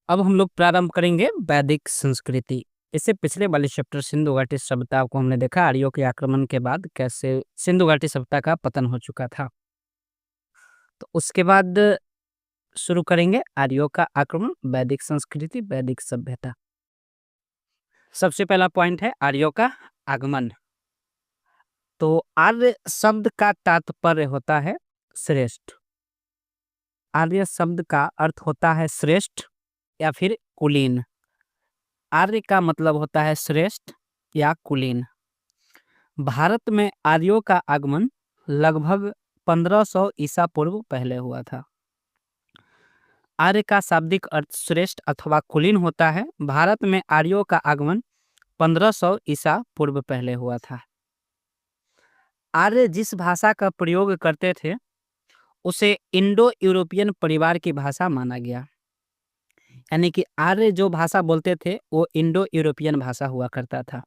अब हम लोग प्रारंभ करेंगे वैदिक संस्कृति। इससे पिछले वाले चैप्टर सिंधु घाटी सभ्यता को हमने देखा, आर्यों के आक्रमण के बाद कैसे सिंधु घाटी सभ्यता का पतन हो चुका था। तो उसके बाद शुरू करेंगे आर्यों का आक्रमण, वैदिक संस्कृति, वैदिक सभ्यता। सबसे पहला पॉइंट है आर्यों का आगमन। तो आर्य शब्द का तात्पर्य होता है श्रेष्ठ। आर्य शब्द का अर्थ होता है श्रेष्ठ या फिर कुलीन। आर्य का मतलब होता है श्रेष्ठ या कुलीन। भारत में आर्यों का आगमन लगभग 1500 ईसा पूर्व पहले हुआ था। आर्य का शाब्दिक अर्थ श्रेष्ठ अथवा कुलीन होता है। भारत में आर्यों का आगमन 1500 ईसा पूर्व पहले हुआ था। आर्य जिस भाषा का प्रयोग करते थे उसे इंडो यूरोपियन परिवार की भाषा माना गया। यानी कि आर्य जो भाषा बोलते थे वो इंडो यूरोपियन भाषा हुआ करता था।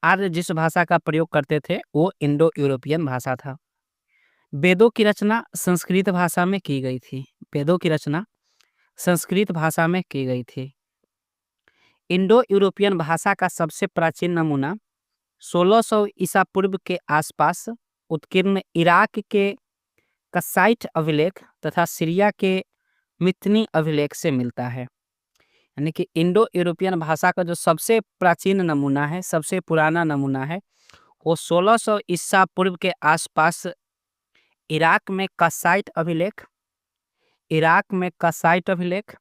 आर्य जिस भाषा का प्रयोग करते थे वो इंडो यूरोपियन भाषा था। वेदों की रचना संस्कृत भाषा में की गई थी। वेदों की रचना संस्कृत भाषा में की गई थी। इंडो यूरोपियन भाषा का सबसे प्राचीन नमूना 1600 ईसा पूर्व के आसपास उत्कीर्ण इराक के कसाइट अभिलेख तथा सीरिया के मितनी अभिलेख से मिलता है। यानी कि इंडो यूरोपियन भाषा का जो सबसे प्राचीन नमूना है, सबसे पुराना नमूना है, वो 1600 ईसा पूर्व के आसपास इराक में कसाइट अभिलेख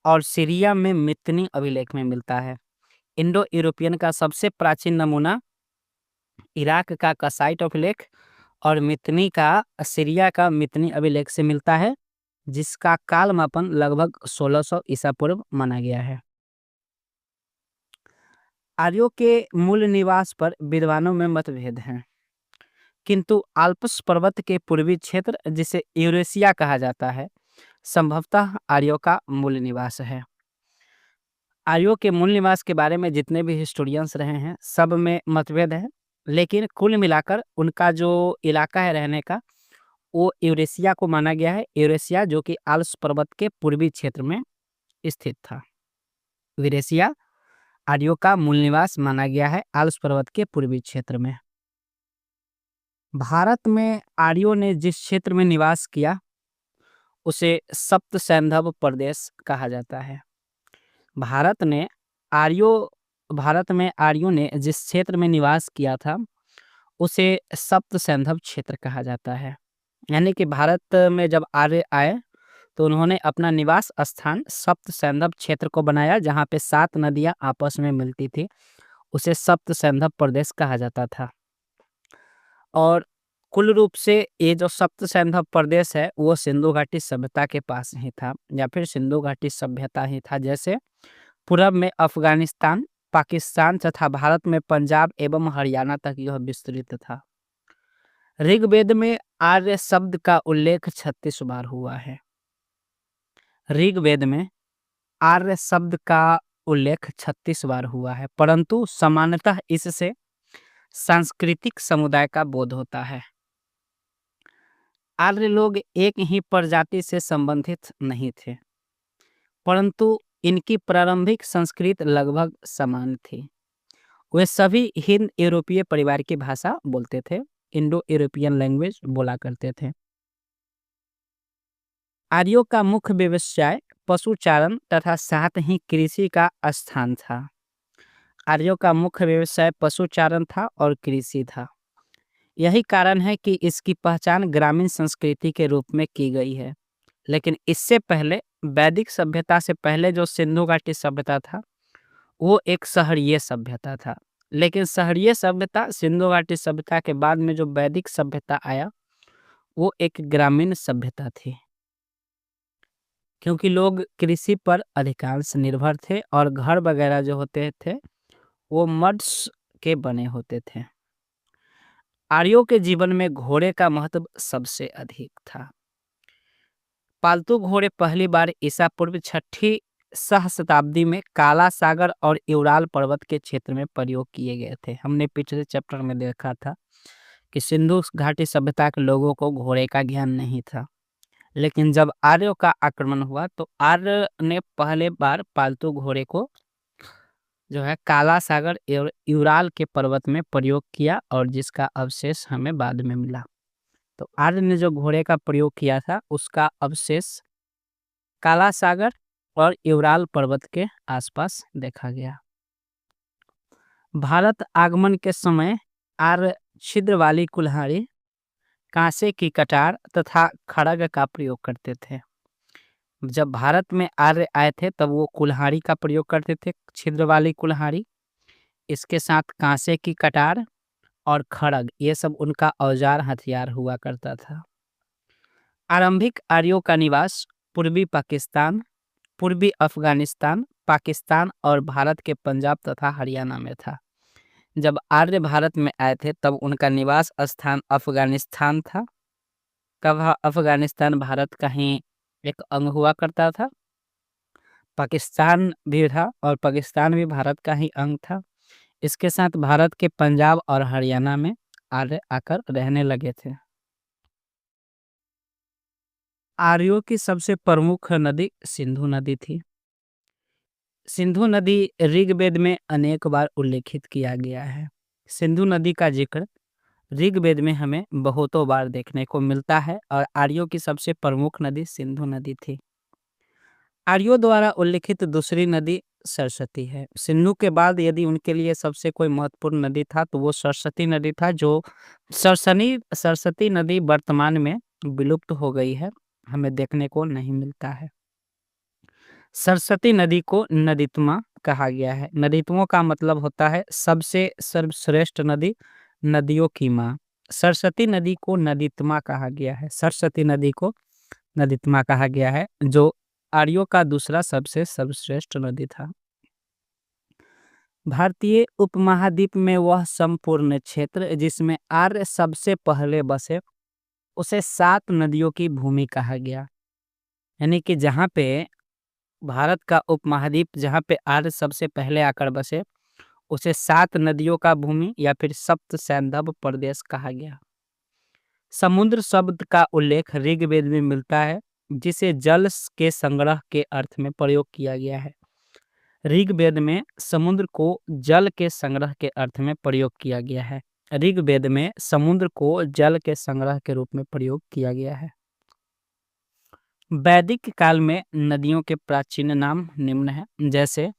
और सीरिया में मितनी अभिलेख में मिलता है। इंडो यूरोपियन का सबसे प्राचीन नमूना इराक का कसाइट अभिलेख और सीरिया का मितनी अभिलेख से मिलता है, जिसका काल मापन लगभग 1600 ईसा पूर्व माना गया है। आर्यों के मूल निवास पर विद्वानों में मतभेद हैं, किंतु आल्प्स पर्वत के पूर्वी क्षेत्र जिसे यूरेशिया कहा जाता है संभवतः आर्यों का मूल निवास है। आर्यों के मूल निवास के बारे में जितने भी हिस्टोरियंस रहे हैं सब में मतभेद है, लेकिन कुल मिलाकर उनका जो इलाका है रहने का वो यूरेशिया को माना गया है। यूरेशिया जो कि आल्प्स पर्वत के पूर्वी क्षेत्र में स्थित था। यूरेशिया आर्यों का मूल निवास माना गया है आल्प्स पर्वत के पूर्वी क्षेत्र में। भारत में आर्यों ने जिस क्षेत्र में निवास किया उसे सप्त सैंधव प्रदेश कहा जाता है। भारत में आर्यों ने जिस क्षेत्र में निवास किया था उसे सप्त सैंधव क्षेत्र कहा जाता है। यानी कि भारत में जब आर्य आए तो उन्होंने अपना निवास स्थान सप्त सैंधव क्षेत्र को बनाया, जहाँ पे 7 नदियां आपस में मिलती थी। उसे सप्त सैंधव प्रदेश कहा जाता था। और कुल रूप से ये जो सप्त सैंधव प्रदेश है वो सिंधु घाटी सभ्यता के पास ही था या फिर सिंधु घाटी सभ्यता ही था। जैसे पूरब में अफगानिस्तान, पाकिस्तान तथा भारत में पंजाब एवं हरियाणा तक यह विस्तृत था। ऋग्वेद में आर्य शब्द का उल्लेख 36 बार हुआ है। ऋग्वेद में आर्य शब्द का उल्लेख 36 बार हुआ है, परंतु सामान्यतः इससे सांस्कृतिक समुदाय का बोध होता है। आर्य लोग एक ही प्रजाति से संबंधित नहीं थे, परंतु इनकी प्रारंभिक संस्कृति लगभग समान थी। वे सभी हिंद यूरोपीय परिवार की भाषा बोलते थे, इंडो यूरोपियन लैंग्वेज बोला करते थे। आर्यों का मुख्य व्यवसाय पशुचारण तथा साथ ही कृषि का स्थान था। आर्यों का मुख्य व्यवसाय पशुचारण था और कृषि था। यही कारण है कि इसकी पहचान ग्रामीण संस्कृति के रूप में की गई है। लेकिन इससे पहले वैदिक सभ्यता से पहले जो सिंधु घाटी सभ्यता था वो एक शहरीय सभ्यता था। लेकिन शहरीय सभ्यता सिंधु घाटी सभ्यता के बाद में जो वैदिक सभ्यता आया वो एक ग्रामीण सभ्यता थी, क्योंकि लोग कृषि पर अधिकांश निर्भर थे और घर वगैरह जो होते थे वो मड्स के बने होते थे। आर्यों के जीवन में घोड़े का महत्व सबसे अधिक था। पालतू घोड़े पहली बार ईसा पूर्व 6ठी सहस्त्राब्दी में काला सागर और यूराल पर्वत के क्षेत्र में प्रयोग किए गए थे। हमने पिछले चैप्टर में देखा था कि सिंधु घाटी सभ्यता के लोगों को घोड़े का ज्ञान नहीं था, लेकिन जब आर्यों का आक्रमण हुआ तो आर्य ने पहले बार पालतू घोड़े को जो है काला सागर यूराल के पर्वत में प्रयोग किया और जिसका अवशेष हमें बाद में मिला। तो आर्य ने जो घोड़े का प्रयोग किया था उसका अवशेष काला सागर और यूराल पर्वत के आसपास देखा गया। भारत आगमन के समय आर्य छिद्र वाली कुल्हाड़ी, कांसे की कटार तथा खड़ग का प्रयोग करते थे। जब भारत में आर्य आए थे तब वो कुल्हाड़ी का प्रयोग करते थे, छिद्र वाली कुल्हाड़ी, इसके साथ कांसे की कटार और खड़ग, ये सब उनका औजार हथियार हुआ करता था। आरंभिक आर्यों का निवास पूर्वी पाकिस्तान, पूर्वी अफगानिस्तान, पाकिस्तान और भारत के पंजाब तथा हरियाणा में था। जब आर्य भारत में आए थे तब उनका निवास स्थान अफगानिस्तान था। कब अफगानिस्तान भारत का ही एक अंग हुआ करता था। पाकिस्तान भी था और पाकिस्तान भी भारत का ही अंग था। इसके साथ भारत के पंजाब और हरियाणा में आर्य आकर रहने लगे थे। आर्यों की सबसे प्रमुख नदी सिंधु नदी थी। सिंधु नदी ऋग्वेद में अनेक बार उल्लेखित किया गया है। सिंधु नदी का जिक्र ऋग्वेद में हमें बहुतों बार देखने को मिलता है और आर्यों की सबसे प्रमुख नदी सिंधु नदी थी। आर्यों द्वारा उल्लेखित दूसरी नदी सरस्वती है। सिंधु के बाद यदि उनके लिए सबसे कोई महत्वपूर्ण नदी था तो वो सरस्वती नदी था, जो सरस्वती नदी वर्तमान में विलुप्त हो गई है, हमें देखने को नहीं मिलता है। सरस्वती नदी को नदीत्मा कहा गया है। नदीत्वों का मतलब होता है सबसे सर्वश्रेष्ठ नदी, नदियों की माँ। सरस्वती नदी को नदीत्मा कहा गया है। सरस्वती नदी को नदीत्मा कहा गया है, जो आर्यों का दूसरा सबसे सर्वश्रेष्ठ नदी था। भारतीय उपमहाद्वीप में वह संपूर्ण क्षेत्र जिसमें आर्य सबसे पहले बसे उसे 7 नदियों की भूमि कहा गया। यानी कि जहाँ पे भारत का उपमहाद्वीप, जहाँ पे आर्य सबसे पहले आकर बसे, उसे 7 नदियों का भूमि या फिर सप्त सैंधव प्रदेश कहा गया। समुद्र शब्द का उल्लेख ऋग्वेद में मिलता है, जिसे जल के संग्रह के अर्थ में प्रयोग किया गया है। ऋग्वेद में समुद्र को जल के संग्रह के अर्थ में प्रयोग किया गया है। ऋग्वेद में समुद्र को जल के संग्रह के रूप में प्रयोग किया गया है। वैदिक काल में नदियों के प्राचीन नाम निम्न है, जैसे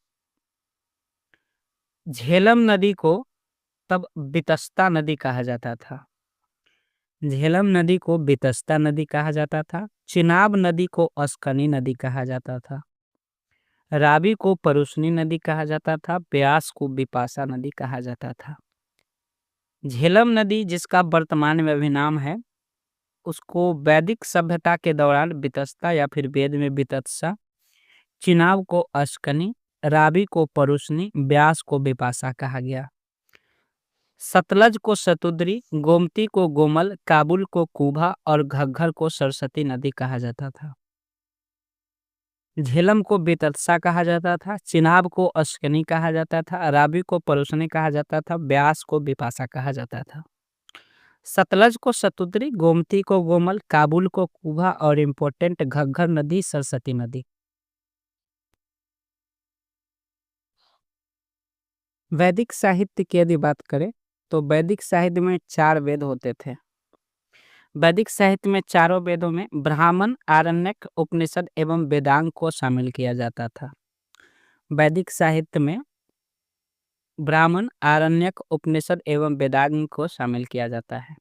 झेलम नदी को तब वितस्ता नदी कहा जाता था। झेलम नदी को वितस्ता नदी कहा जाता था। चिनाब नदी को अस्कनी नदी कहा जाता था। रावी को परुशनी नदी कहा जाता था। ब्यास को बिपाशा नदी कहा जाता था। झेलम नदी, जिसका वर्तमान में अभी नाम है, उसको वैदिक सभ्यता के दौरान वितस्ता या फिर वेद में वितत्सा, चिनाब को अस्कनी, रावी को परुशनी, ब्यास को बिपाशा कहा गया। सतलज को शतुद्री, गोमती को गोमल, काबुल को कुभा और घग्घर को सरस्वती नदी कहा जाता था। झेलम को बेतत्सा कहा जाता था, चिनाब को अस्कनी कहा जाता था, रावी को परुशनी कहा जाता था, ब्यास को बिपाशा कहा जाता था। सतलज को शतुद्री, गोमती को गोमल, काबुल को कुभा और इम्पोर्टेंट घग्घर नदी सरस्वती नदी। वैदिक साहित्य की यदि बात करें तो वैदिक साहित्य में 4 वेद होते थे। वैदिक साहित्य में चारों वेदों में ब्राह्मण, आरण्यक, उपनिषद एवं वेदांग को शामिल किया जाता था। वैदिक साहित्य में ब्राह्मण, आरण्यक, उपनिषद एवं वेदांग को शामिल किया जाता है।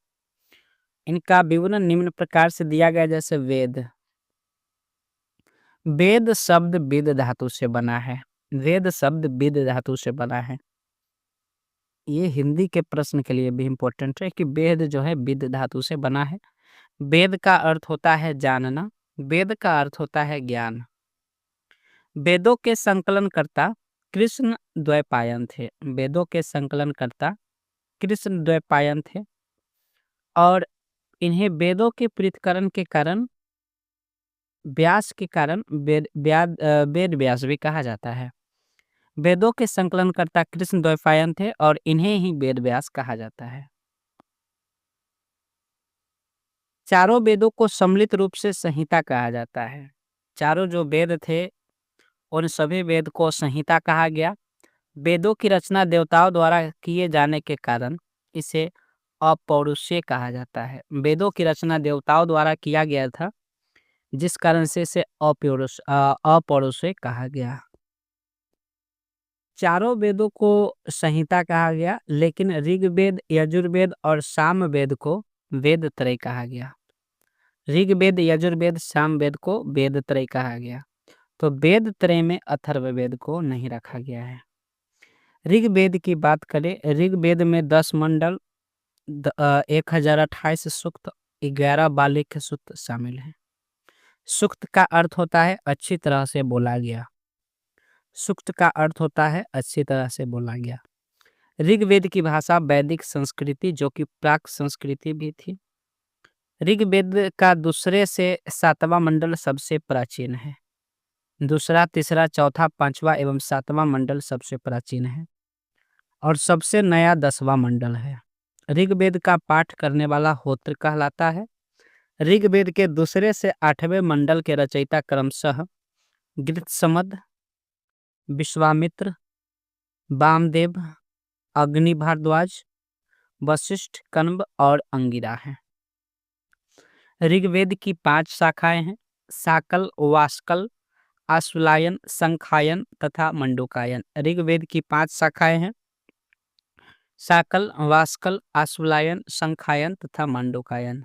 इनका विवरण निम्न प्रकार से दिया गया, जैसे वेद। वेद शब्द विद धातु से बना है। वेद शब्द विद धातु से बना है। ये हिंदी के प्रश्न के लिए भी इम्पोर्टेंट है कि वेद जो है विद धातु से बना है। वेद का अर्थ होता है जानना, वेद का अर्थ होता है ज्ञान। वेदों के संकलनकर्ता कृष्ण द्वैपायन थे। वेदों के संकलनकर्ता कृष्ण द्वैपायन थे और इन्हें वेदों के पृथक्करण के कारण, व्यास के कारण वेद व्यास भी कहा जाता है। वेदों के संकलनकर्ता कृष्ण द्वैपायन थे और इन्हें ही वेद व्यास कहा जाता है। चारों वेदों को सम्मिलित रूप से संहिता कहा जाता है। चारों जो वेद थे, उन सभी वेद को संहिता कहा गया। वेदों की रचना देवताओं द्वारा किए जाने के कारण इसे अपौरुषेय कहा जाता है। वेदों की रचना देवताओं द्वारा किया गया था, जिस कारण से इसे अपौरुषेय कहा गया। चारों वेदों को संहिता कहा गया, लेकिन ऋग्वेद, यजुर्वेद और सामवेद को वेद त्रय कहा गया। ऋग्वेद, यजुर्वेद, सामवेद को वेद त्रय कहा गया। तो वेद त्रय में अथर्ववेद को नहीं रखा गया है। ऋग्वेद की बात करें, ऋग्वेद में 10 मंडल, 1028 सूक्त, 11 बालिक सूक्त शामिल हैं। सूक्त का अर्थ होता है अच्छी तरह से बोला गया। सूक्त का अर्थ होता है अच्छी तरह से बोला गया। ऋग्वेद की भाषा वैदिक संस्कृति, जो कि प्राक संस्कृति भी थी। ऋग्वेद का दूसरे से 7वां मंडल सबसे प्राचीन है। दूसरा, तीसरा, चौथा, 5वां एवं 7वां मंडल सबसे प्राचीन है और सबसे नया 10वां मंडल है। ऋग्वेद का पाठ करने वाला होत्र कहलाता है। ऋग्वेद के दूसरे से 8वें मंडल के रचयिता क्रमशः गृत्समद, विश्वामित्र, वामदेव, अग्नि भारद्वाज, वशिष्ठ, कण्व और अंगिरा हैं। ऋग्वेद की 5 शाखाएं हैं: साकल, वास्कल, आश्वलायन, संखायन तथा मंडूकायन। ऋग्वेद की 5 शाखाएं हैं: साकल, वास्कल, आश्वलायन, संखायन तथा मंडूकायन।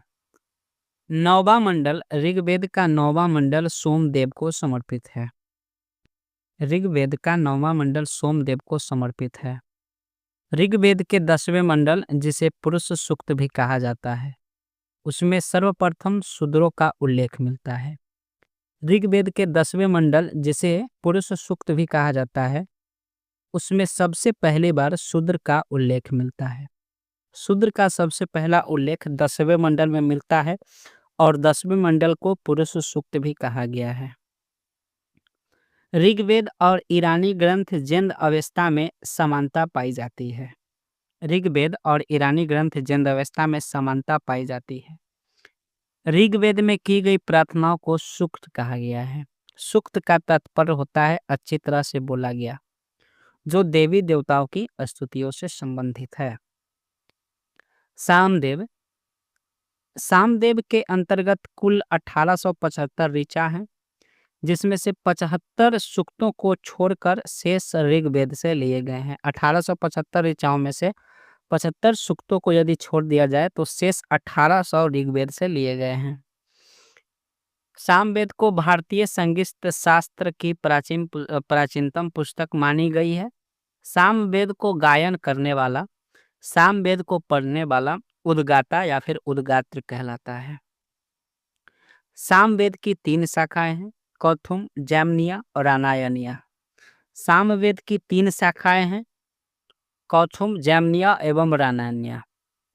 9वां मंडल, ऋग्वेद का 9वां मंडल सोमदेव को समर्पित है। ऋग्वेद का 9वां मंडल सोमदेव को समर्पित है। ऋग्वेद के 10वें मंडल, जिसे पुरुष सूक्त भी कहा जाता है, उसमें सर्वप्रथम शूद्रों का उल्लेख मिलता है। ऋग्वेद के 10वें मंडल, जिसे पुरुष सूक्त भी कहा जाता है, उसमें सबसे पहली बार शूद्र का उल्लेख मिलता है। शूद्र का सबसे पहला उल्लेख 10वें मंडल में मिलता है और 10वें मंडल को पुरुष सूक्त भी कहा गया है। ऋग्वेद और ईरानी ग्रंथ जिंद अवस्था में समानता पाई जाती है। ऋग्वेद और ईरानी ग्रंथ जिंद अवस्था में समानता पाई जाती है। ऋग्वेद में की गई प्रार्थनाओं को सूक्त कहा गया है। सूक्त का तात्पर्य होता है अच्छी तरह से बोला गया, जो देवी देवताओं की स्तुतियों से संबंधित है। सामदेव, सामदेव के अंतर्गत कुल 1875 ऋचा हैं, जिसमें से 75 सूक्तों को छोड़कर शेष ऋग्वेद से लिए गए हैं। 1875 ऋचाओं में से 75 सूक्तों को यदि छोड़ दिया जाए तो शेष 1800 ऋग्वेद से लिए गए हैं। सामवेद को भारतीय संगीत शास्त्र की प्राचीनतम पुस्तक मानी गई है। सामवेद को गायन करने वाला, सामवेद को पढ़ने वाला उद्गाता या फिर उद्गात्र कहलाता है। सामवेद की 3 शाखाएं हैं: कौथुम, जैमिनिया और रामायणिया। सामवेद की 3 शाखाएं हैं: कौथुम, जैमिनिया एवं रामायणिया।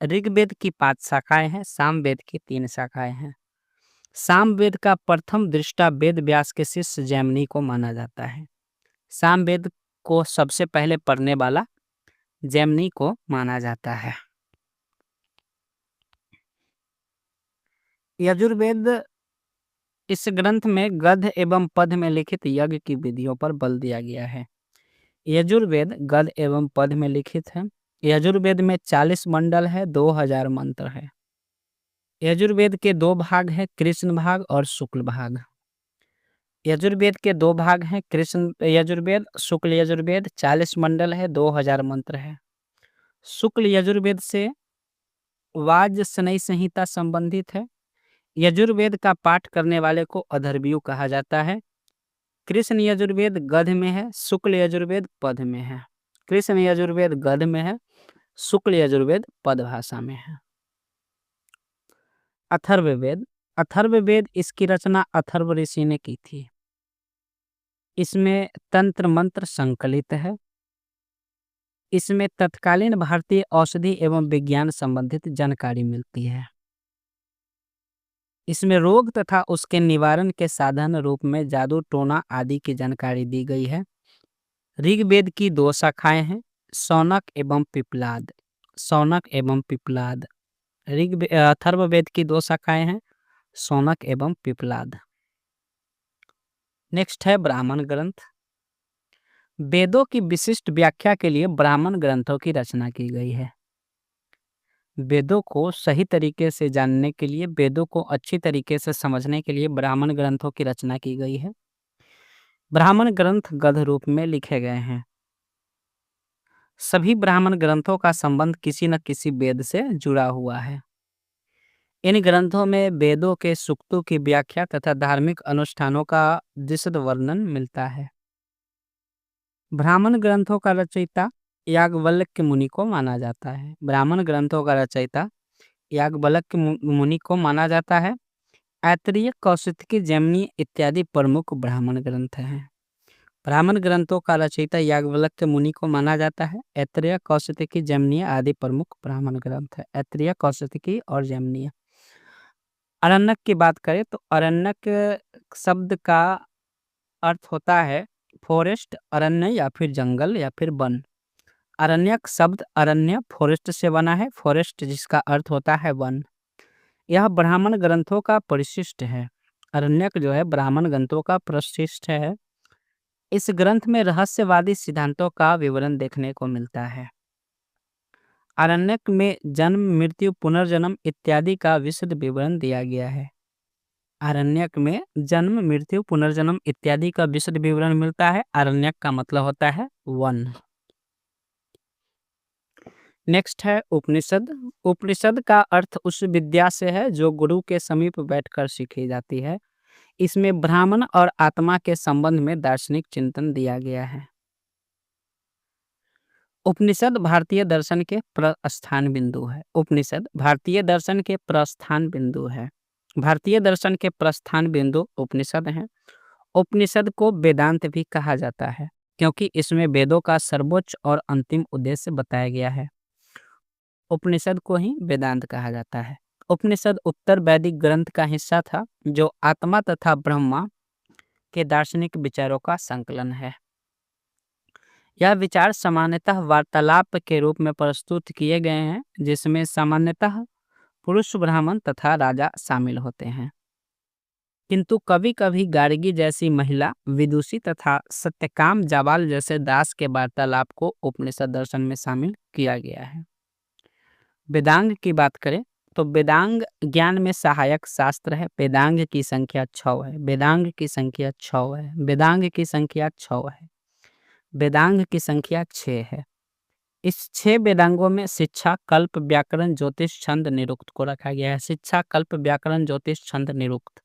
ऋग्वेद की 5 शाखाएं हैं। सामवेद की 3 शाखाएं हैं। सामवेद का प्रथम दृष्टा वेद व्यास के शिष्य जैमिनी को माना जाता है। सामवेद को सबसे पहले पढ़ने वाला जैमिनी को माना जाता है। यजुर्वेद, इस ग्रंथ में गद्य एवं पद्य में लिखित यज्ञ की विधियों पर बल दिया गया है। यजुर्वेद गद्य एवं पद्य में लिखित है। यजुर्वेद में 40 मंडल है, 2000 मंत्र है। यजुर्वेद के 2 भाग हैं, कृष्ण भाग और शुक्ल भाग। यजुर्वेद के 2 भाग हैं, कृष्ण यजुर्वेद, शुक्ल यजुर्वेद। 40 मंडल है, 2000 मंत्र है। शुक्ल यजुर्वेद से वाजस्नेयी संहिता संबंधित है। यजुर्वेद का पाठ करने वाले को अधर्वयु कहा जाता है। कृष्ण यजुर्वेद गद्य में है, शुक्ल यजुर्वेद पद में है। कृष्ण यजुर्वेद गद्य में है, शुक्ल यजुर्वेद पद भाषा में है। अथर्ववेद, अथर्ववेद, इसकी रचना अथर्व ऋषि ने की थी। इसमें तंत्र मंत्र संकलित है। इसमें तत्कालीन भारतीय औषधि एवं विज्ञान संबंधित जानकारी मिलती है। इसमें रोग तथा उसके निवारण के साधन रूप में जादू, टोना आदि की जानकारी दी गई है। ऋग्वेद की 2 शाखाएं हैं: शौनक एवं पिप्लाद। शौनक एवं पिप्लाद। अथर्ववेद की 2 शाखाएँ हैं, शौनक एवं पिप्पलाद। नेक्स्ट है ब्राह्मण ग्रंथ। वेदों की विशिष्ट व्याख्या के लिए ब्राह्मण ग्रंथों की रचना की गई है। वेदों को सही तरीके से जानने के लिए, वेदों को अच्छी तरीके से समझने के लिए ब्राह्मण ग्रंथों की रचना की गई है। ब्राह्मण ग्रंथ गद्य रूप में लिखे गए हैं। सभी ब्राह्मण ग्रंथों का संबंध किसी न किसी वेद से जुड़ा हुआ है। इन ग्रंथों में वेदों के सूक्तों की व्याख्या तथा धार्मिक अनुष्ठानों का विशद वर्णन मिलता है। ब्राह्मण ग्रंथों का रचयिता याज्ञवल्क्य मुनि को माना जाता है। ब्राह्मण ग्रंथों का रचयिता याज्ञवल्क्य मुनि को माना जाता है। ऐतरेय, कौशिकी, जैमिनी इत्यादि प्रमुख ब्राह्मण ग्रंथ हैं। ब्राह्मण ग्रंथों का रचयिता याज्ञवल्क्य मुनि को माना जाता है। ऐतरेय, कौशिकी, जैमिनी आदि प्रमुख ब्राह्मण ग्रंथ है। ऐतरेय, कौशिकी और जैमिनी। अरण्यक की बात करें तो अरण्यक शब्द का अर्थ होता है फॉरेस्ट, अरण्य या फिर जंगल या फिर वन। अरण्यक शब्द अरण्य फॉरेस्ट से बना है, फॉरेस्ट जिसका अर्थ होता है वन। यह ब्राह्मण ग्रंथों का परिशिष्ट है। अरण्यक जो है ब्राह्मण ग्रंथों का परिशिष्ट है। इस ग्रंथ में रहस्यवादी सिद्धांतों का विवरण देखने को मिलता है। अरण्यक में जन्म, मृत्यु, पुनर्जन्म इत्यादि का विशद विवरण दिया गया है। अरण्यक में जन्म, मृत्यु, पुनर्जन्म इत्यादि का विशद विवरण मिलता है। अरण्यक का मतलब होता है वन। नेक्स्ट है उपनिषद। उपनिषद का अर्थ उस विद्या से है जो गुरु के समीप बैठकर सीखी जाती है। इसमें ब्राह्मण और आत्मा के संबंध में दार्शनिक चिंतन दिया गया है। उपनिषद भारतीय दर्शन के प्रस्थान बिंदु है। उपनिषद भारतीय दर्शन के प्रस्थान बिंदु है। भारतीय दर्शन के प्रस्थान बिंदु उपनिषद हैं। उपनिषद को वेदांत भी कहा जाता है क्योंकि इसमें वेदों का सर्वोच्च और अंतिम उद्देश्य बताया गया है। उपनिषद को ही वेदांत कहा जाता है। उपनिषद उत्तर वैदिक ग्रंथ का हिस्सा था जो आत्मा तथा ब्रह्मा के दार्शनिक विचारों का संकलन है। यह विचार सामान्यतः वार्तालाप के रूप में प्रस्तुत किए गए हैं जिसमें सामान्यतः पुरुष, ब्राह्मण तथा राजा शामिल होते हैं, किंतु कभी कभी गार्गी जैसी महिला विदुषी तथा सत्यकाम जाबाल जैसे दास के वार्तालाप को उपनिषद दर्शन में शामिल किया गया है। वेदांग की बात करें तो वेदांग ज्ञान में सहायक शास्त्र है। वेदांग की संख्या 6 है। वेदांग की संख्या 6 है। वेदांग की संख्या 6 है। वेदांग की संख्या 6 है। इस 6 वेदांगों में शिक्षा, कल्प, व्याकरण, ज्योतिष, छंद, निरुक्त को रखा गया है। शिक्षा, कल्प, व्याकरण, ज्योतिष, छंद, निरुक्त।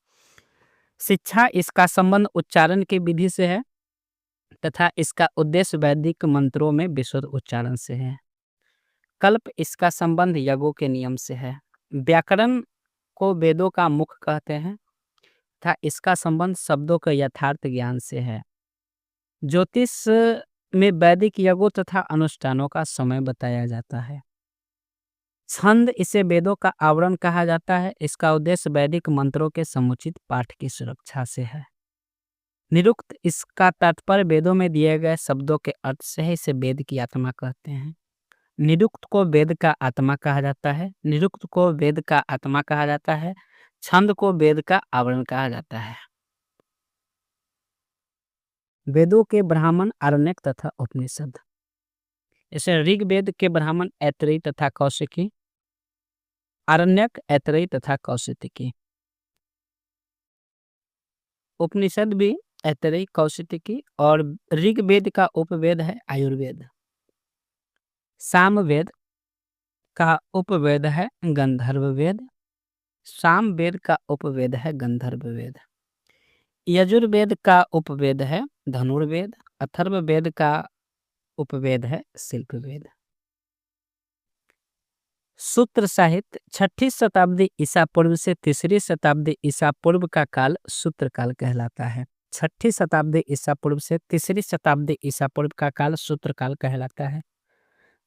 शिक्षा, इसका संबंध उच्चारण की विधि से है तथा इसका उद्देश्य वैदिक मंत्रों में विशुद्ध उच्चारण से है। कल्प, इसका संबंध यज्ञों के नियम से है। व्याकरण को वेदों का मुख कहते हैं तथा इसका संबंध शब्दों के यथार्थ ज्ञान से है। ज्योतिष में वैदिक यज्ञों तथा अनुष्ठानों का समय बताया जाता है। छंद, इसे वेदों का आवरण कहा जाता है। इसका उद्देश्य वैदिक मंत्रों के समुचित पाठ की सुरक्षा से है। निरुक्त, इसका तात्पर्य वेदों में दिए गए शब्दों के अर्थ से है। इसे वेद की आत्मा कहते हैं। निरुक्त को वेद का आत्मा कहा जाता है। निरुक्त को वेद का आत्मा कहा जाता है। छंद को वेद का आवरण कहा जाता है। वेदों के ब्राह्मण आरण्यक तथा उपनिषद। जैसे ऋग्वेद के ब्राह्मण ऐतरेय तथा कौशिकी, आरण्यक, ऐतरेय तथा कौशिकी। उपनिषद भी ऐतरेय, कौशिकी और ऋग्वेद का उपवेद है आयुर्वेद। सामवेद का उपवेद है गंधर्व वेद। सामवेद का उपवेद है गंधर्व वेद। यजुर्वेद का उपवेद है धनुर्वेद। अथर्ववेद का उपवेद है शिल्पवेद। सूत्र साहित्य 6ठी शताब्दी ईसा पूर्व से 3री शताब्दी ईसा पूर्व का काल सूत्र काल कहलाता है। 6ठी शताब्दी ईसा पूर्व से 3री शताब्दी ईसा पूर्व का काल सूत्र काल कहलाता है।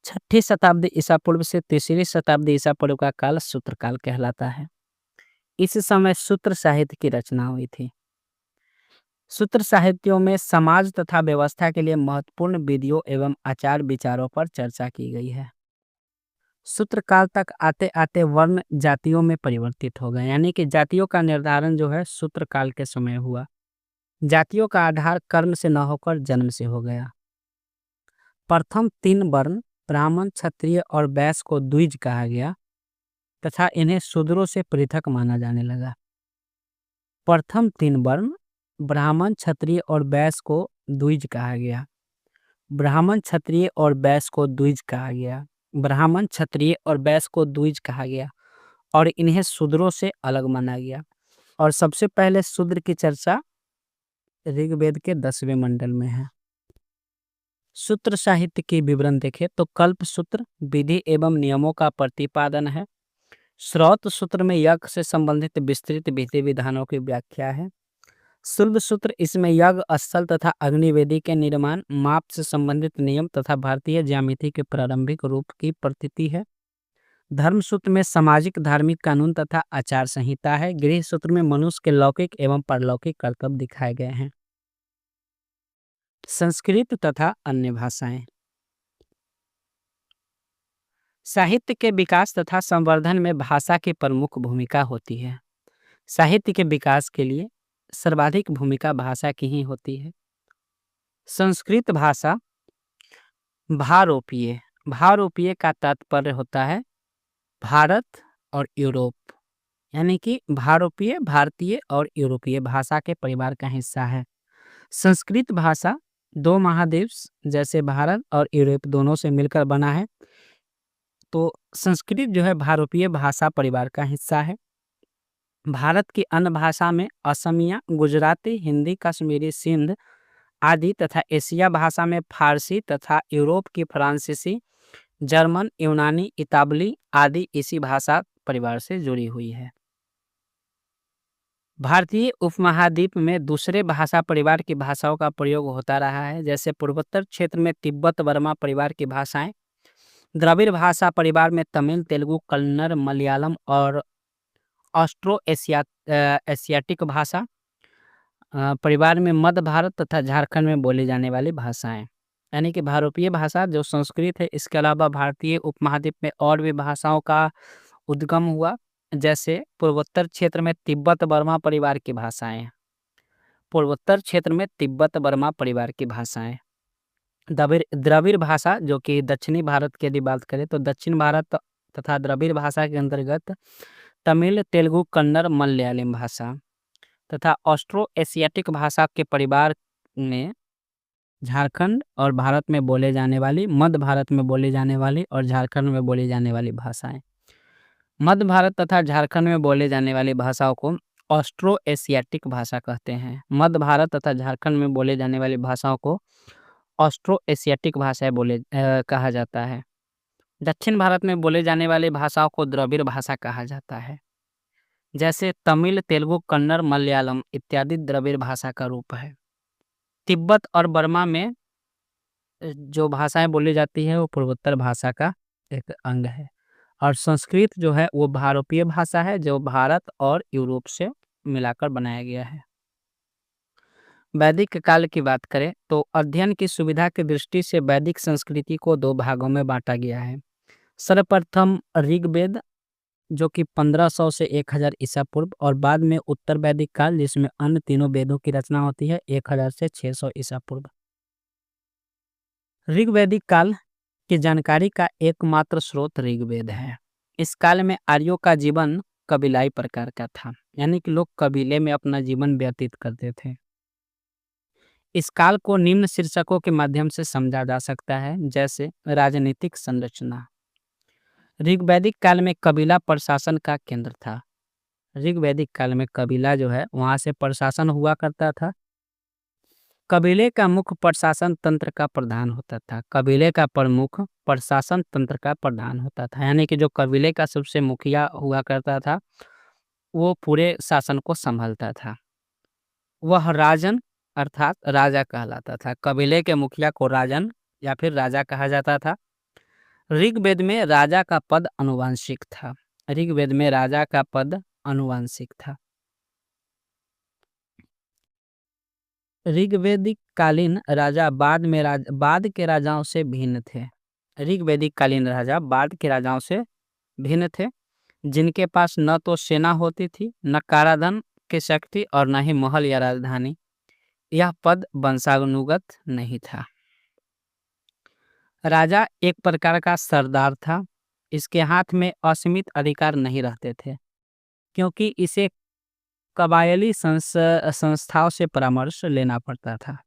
6ठी शताब्दी ईसा पूर्व से 3री शताब्दी ईसा पूर्व का काल सूत्र काल कहलाता है। इस समय सूत्र साहित्य की रचना हुई थी। सूत्र साहित्यों में समाज तथा व्यवस्था के लिए महत्वपूर्ण विधियों एवं आचार विचारों पर चर्चा की गई है। सूत्र काल तक आते-आते वर्ण जातियों में परिवर्तित हो गए, यानी कि जातियों का निर्धारण जो है सूत्र काल के समय हुआ। जातियों का आधार कर्म से न होकर जन्म से हो गया। प्रथम 3 वर्ण ब्राह्मण, क्षत्रिय और वैश्य को द्विज कहा गया तथा इन्हें शूद्रों से पृथक माना जाने लगा। प्रथम 3 वर्ण ब्राह्मण, क्षत्रिय और वैश्य को द्विज कहा गया। ब्राह्मण, क्षत्रिय और वैश्य को द्विज कहा गया। ब्राह्मण, क्षत्रिय और वैश्य को द्विज कहा गया और इन्हें शूद्रों से अलग माना गया। और सबसे पहले शूद्र की चर्चा ऋग्वेद के 10वें मंडल में है। सूत्र साहित्य की विवरण देखें तो कल्प सूत्र विधि एवं नियमों का प्रतिपादन है। श्रौत सूत्र में यज्ञ से संबंधित विस्तृत विधि विधानों की व्याख्या है। शुल्ब सूत्र इसमें यज्ञ स्थल तथा अग्निवेदी के निर्माण, माप से संबंधित नियम तथा भारतीय ज्यामिति के प्रारंभिक रूप की प्रतीति है। धर्म सूत्र में सामाजिक धार्मिक कानून तथा आचार संहिता है। गृह सूत्र में मनुष्य के लौकिक एवं पारलौकिक कर्तव्य दिखाए गए हैं। संस्कृत तथा अन्य भाषाएं। साहित्य के विकास तथा संवर्धन में भाषा की प्रमुख भूमिका होती है। साहित्य के विकास के लिए सर्वाधिक भूमिका भाषा की ही होती है। संस्कृत भाषा भारोपीय। भारोपीय का तात्पर्य होता है भारत और यूरोप, यानी कि भारोपीय भारतीय और यूरोपीय भाषा के परिवार का हिस्सा है। संस्कृत भाषा 2 महाद्वीप जैसे भारत और यूरोप दोनों से मिलकर बना है, तो संस्कृत जो है भारोपीय भाषा परिवार का हिस्सा है। भारत की अन्य भाषा में असमिया, गुजराती, हिंदी, कश्मीरी, सिंध आदि तथा एशिया भाषा में फारसी तथा यूरोप की फ्रांसीसी, जर्मन, यूनानी, इतालवी आदि इसी भाषा परिवार से जुड़ी हुई है। भारतीय उपमहाद्वीप में दूसरे भाषा परिवार की भाषाओं का प्रयोग होता रहा है, जैसे पूर्वोत्तर क्षेत्र में तिब्बत बर्मा परिवार की भाषाएं, द्रविड़ भाषा परिवार में तमिल, तेलुगु, कन्नड़, मलयालम और ऑस्ट्रो एशियाटिक भाषा परिवार में मध्य भारत तथा झारखंड में बोली जाने वाली भाषाएं, यानी कि भारोपीय भाषा जो संस्कृत है, इसके अलावा भारतीय उपमहाद्वीप में और भी भाषाओं का उद्गम हुआ, जैसे पूर्वोत्तर क्षेत्र में तिब्बत बर्मा परिवार की भाषाएं, पूर्वोत्तर क्षेत्र में तिब्बत बर्मा परिवार की भाषाएं, द्रविड़ भाषा जो कि दक्षिणी भारत की यदि बात करें तो दक्षिण भारत तथा द्रविड़ भाषा के अंतर्गत तमिल, तेलुगु, कन्नड़, मलयालम भाषा तथा ऑस्ट्रो एशियाटिक भाषा के परिवार में झारखंड और भारत में बोले जाने वाली, मध्य भारत में बोली जाने वाली और झारखंड में बोली जाने वाली भाषाएं। मध्य भारत तथा झारखंड में बोले जाने वाली भाषाओं को ऑस्ट्रो एशियाटिक भाषा कहते हैं। मध्य भारत तथा झारखंड में बोले जाने वाली भाषाओं को ऑस्ट्रो एशियाटिक भाषाएं कहा जाता है। दक्षिण भारत में बोले जाने वाली भाषाओं को द्रविड़ भाषा कहा जाता है, जैसे तमिल, तेलुगु, कन्नड़, मलयालम इत्यादि द्रविड़ भाषा का रूप है। तिब्बत और बर्मा में जो भाषाएं बोली जाती है वो पूर्वोत्तर भाषा का एक अंग है। और संस्कृत जो है वो भारोपीय भाषा है जो भारत और यूरोप से मिलाकर बनाया गया है। वैदिक काल की बात करें तो अध्ययन की सुविधा की दृष्टि से वैदिक संस्कृति को 2 भागों में बांटा गया है। सर्वप्रथम ऋग्वेद जो कि 1500 से 1000 ईसा पूर्व, और बाद में उत्तर वैदिक काल जिसमें अन्य तीनों वेदों की रचना होती है 1000 से 600 ईसा पूर्व। ऋग्वैदिक काल की जानकारी का एकमात्र स्रोत ऋग्वेद है। इस काल में आर्यों का जीवन कबीलाई प्रकार का था, यानी कि लोग कबीले में अपना जीवन व्यतीत करते थे। इस काल को निम्न शीर्षकों के माध्यम से समझा जा सकता है, जैसे राजनीतिक संरचना। ऋग्वैदिक काल में कबीला प्रशासन का केंद्र था। ऋग्वैदिक काल में कबीला जो है वहां से प्रशासन हुआ करता था। कबीले का मुख्य प्रशासन तंत्र का प्रधान होता था। कबीले का प्रमुख प्रशासन तंत्र का प्रधान होता था, यानी कि जो कबीले का सबसे मुखिया हुआ करता था वो पूरे शासन को संभालता था। वह राजन अर्थात राजा कहलाता था। कबीले के मुखिया को राजन या फिर राजा कहा जाता था। ऋग्वेद में राजा का पद आनुवंशिक था। ऋग्वेद में राजा का पद आनुवंशिक था। ऋग्वैदिक कालीन राजा बाद के राजाओं से भिन्न थे। ऋग्वैदिक कालीन राजा बाद के राजाओं से भिन्न थे, जिनके पास न तो सेना होती थी, न काराधन की शक्ति और न ही महल या राजधानी। यह पद वंशानुगत नहीं था। राजा एक प्रकार का सरदार था। इसके हाथ में असीमित अधिकार नहीं रहते थे, क्योंकि इसे कबायली संस्थाओं से परामर्श लेना पड़ता था।